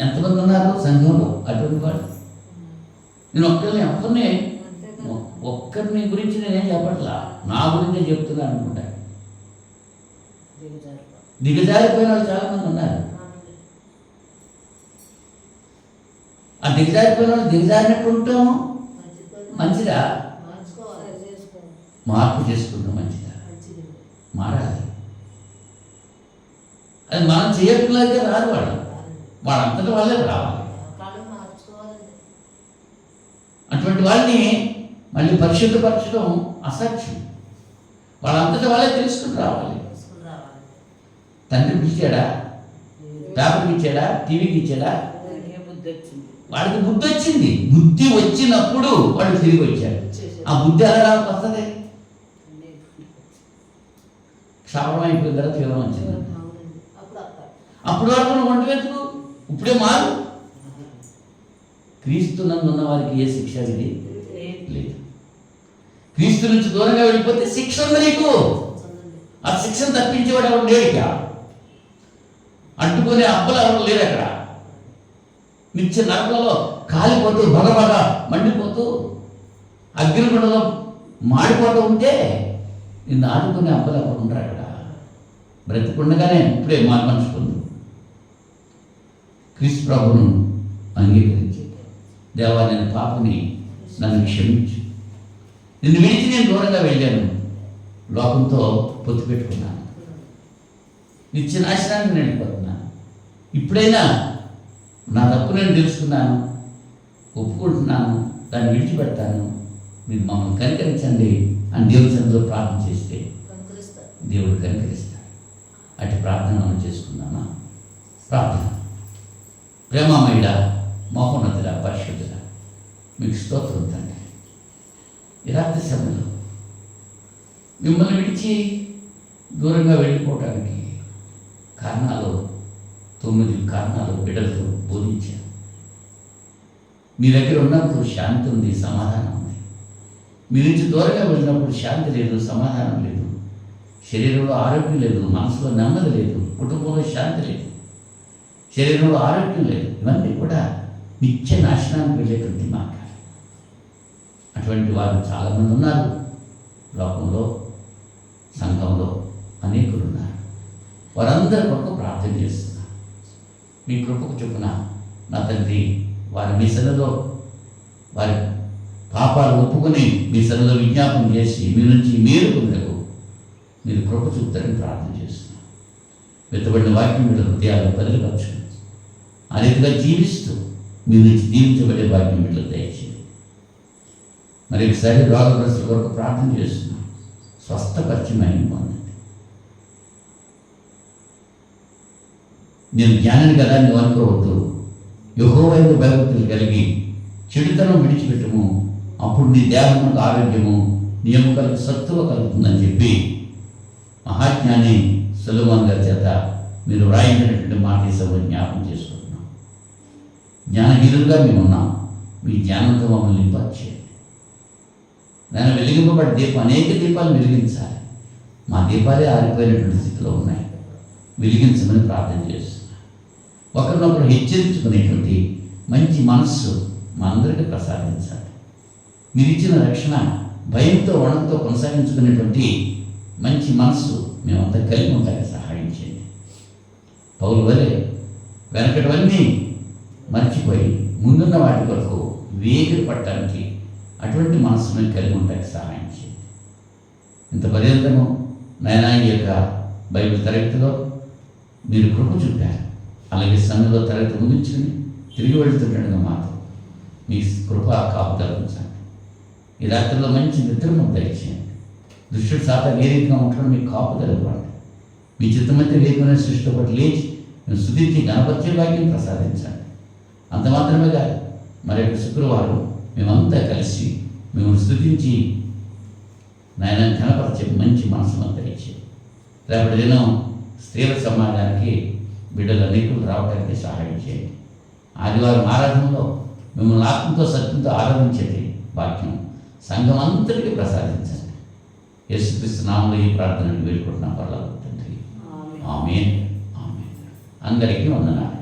ఎంతమంది ఉన్నారు సంఘంలో అటువంటి వాడు? నేను ఒక్కరిని గురించి నేనేం చెప్పట్లా, నా గురించే చెప్తున్నాను అనుకుంటా. దిగజారిపోయిన వాళ్ళు చాలా మంది ఉన్నారు. ఆ దిగజారిపోయిన వాళ్ళు దిగజారినట్టు ఉంటాం మంచిదా? మార్పు చేసుకుంటాం మంచిదా? మారాలి. అది మనం చేయట్లేదే రాదు. వాళ్ళంతటి వాళ్ళే రావాలి. అటువంటి వాళ్ళని మళ్ళీ పరిశుద్ధపరచడం అసాధ్యం. వాళ్ళంతటి వాళ్ళే తెలుసుకుని రావాలి. తండ్రి పిలిచాడా? పేపర్కి ఇచ్చాడా? టీవీకి ఇచ్చాడా? వాడికి బుద్ధి వచ్చింది. బుద్ధి వచ్చినప్పుడు వాడు తిరిగి వచ్చాడు. ఆ బుద్ధి ఎలా వస్తుంది? క్షాపం అయిపోయిన తర్వాత తీవ్రం వచ్చింది. అప్పుడు వరకు నువ్వు వంట వెతుకు, ఇప్పుడే మారు. క్రీస్తు నందు ఉన్న వారికి ఏ శిక్ష ఇది లేదు. క్రీస్తు నుంచి దూరంగా వెళ్ళిపోతే శిక్ష ఉంది నీకు. ఆ శిక్షను తప్పించేవాడు ఎవరు లేడు. ఇక అడ్డుకునే అబ్బలు ఎవరు లేరు. అక్కడ నిత్య నరకలో కాలిపోతూ బగబగ మండిపోతూ అగ్నిగుండంలో మాడిపోతూ ఉంటే నిన్ను ఆడుకునే అబ్బలు ఎవరు ఉండరు. అక్కడ బ్రతికుండగానే ఇప్పుడే మనసు పొందు. క్రీస్తు ప్రభువును అంగీకరించి, దేవా నేను పాపని, నన్ను క్షమించు. నిన్ను విడిచి నేను దూరంగా వెళ్ళాను, లోకంతో పొత్తు పెట్టుకున్నాను, నిత్య నాశనానికి నేను వెళ్ళిపోతున్నాను. ఇప్పుడైనా నా తప్పు నేను తెలుసుకున్నాను, ఒప్పుకుంటున్నాను, దాన్ని విడిచిపెడతాను, మీరు మమ్మల్ని కనికరించండి అని దేవుని సన్నిధిలో ప్రార్థన చేస్తే దేవుడు కనికరిస్తాడు. అటు ప్రార్థన మనం చేసుకుందామా? ప్రార్థన. ప్రేమమయుడా, మహోన్నతుడా, పరిశుద్ధుడా, మీకు స్తోత్రం తండ్రి. ఈ రాత్రి సమయంలో మిమ్మల్ని విడిచి దూరంగా వెళ్ళిపోవడానికి కారణాలు 9 కారణాలు బిడ్డలతో బోధించారు. మీ దగ్గర ఉన్నప్పుడు శాంతి ఉంది, సమాధానం ఉంది. మీ నుంచి దూరంగా వెళ్ళినప్పుడు శాంతి లేదు, సమాధానం లేదు, శరీరంలో ఆరోగ్యం లేదు, మనసులో నెమ్మది లేదు, కుటుంబంలో శాంతి లేదు, శరీరంలో ఆరోగ్యం లేదు. ఇవన్నీ కూడా నిత్య నాశనానికి వెళ్ళేటువంటి మాట. అటువంటి వారు చాలామంది ఉన్నారు లోకంలో, సంఘంలో అనేకులు ఉన్నారు. వారందరి కొరకు ప్రార్థన చేస్తున్నారు. మీ కృపకు చొప్పున నా తండ్రి వారి మీ సన్నిధిలో వారి పాపాలు ఒప్పుకొని మీ సన్నిధిలో విజ్ఞాపన చేసి మీ నుంచి మీరు పొందకు మీరు కృప చూపుతారని ప్రార్థన చేస్తున్నాను. వెతబడిన వాక్యం మీద హృదయాలను బదిలిపరచు. ఆ రీతిగా జీవిస్తూ మీ నుంచి దీవించబడే వాక్యం మీద దయచేయండి. మరి ఒకసారి రోగగ్రస్తుల కొరకు ప్రార్థన చేస్తున్నాం. స్వస్థపరిచయం పొందండి. నేను జ్ఞానాన్ని కదా నువ్వు అనుకోవద్దు. యెహోవాకు భయభక్తులు కలిగి చెడుతనం విడిచిపెట్టము, అప్పుడు నీ దేహమునకు ఆరోగ్యము, నీ ఎముకలకు సత్తువ కలుగుతుందని చెప్పి మహాజ్ఞాని సొలొమోను గారి చేత మీరు వ్రాయించినటువంటి మాట సభలో జ్ఞాపకం చేసుకుంటున్నాం. జ్ఞానహీనులుగా మేము ఉన్నాం. మీ జ్ఞానంతో మమ్మల్ని నింపచేయండి. నేను వెలిగింపబడి దీపం అనేక దీపాలు వెలిగించాలి. మా దీపాలే ఆరిపోయినటువంటి స్థితిలో ఉన్నాయి. వెలిగించమని ప్రార్థన చేస్తున్నాను. ఒకరినొకరు హెచ్చరించుకునేటువంటి మంచి మనస్సు మా అందరికీ ప్రసాదించండి. మీరు ఇచ్చిన రక్షణ భయంతో వణంతో కొనసాగించుకునేటువంటి మంచి మనసు మేమంతా కలిగి ఉంటానికి సహాయం చేయండి. పౌలు వలె వెనకటివన్నీ మర్చిపోయి ముందున్న వాటి కొరకు వేగిరి పట్టడానికి అటువంటి మనసును కలిగి ఉండడానికి సహాయం చేయండి. ఇంత పర్యంతము నాయనా ఈ యొక్క బైబిల్ తరగతిలో మీరు కృప చూపారు. అలాగే సమయంలో తరగతి ముగించుకుని తిరిగి వెళుతుండగా మాతో మీ కృప కాపుదల ఉంచండి. ఈ రాత్రిలో మంచి నిద్రను దయచేయండి. దుష్టుడు సాతాను ఏ రీతిగా ఉంటాడో మీకు కాపుదల ఇవ్వండి. మీ చిత్తమైతే లేకునే సృష్టితో పాటు లేచి మేము స్తుతించి గణపత్య వాక్యం ప్రసాదించండి. అంత మాత్రమే కాదు, మరి శుక్రవారం మేమంతా కలిసి మిమ్మల్ని స్తుతించి నాయన ఘనపరిచే మంచి మనసును దయచేయండి. రేపటి దినం స్త్రీల సమాజానికి బిడ్డలు అనేకులు రావడానికి సహాయం చేయండి. ఆదివారం ఆరాధనలో మిమ్మల్ని ఆత్మతో సత్యంతో ఆరాధించేది వాక్యం సంఘం అంతటికీ ప్రసాదించండి. యేసుక్రీస్తు నామములో ఈ ప్రార్థనను వేడుకుంటున్నాం పరలోకపు తండ్రి. ఆమేన్. ఆమేన్. అందరికీ వందనాలు.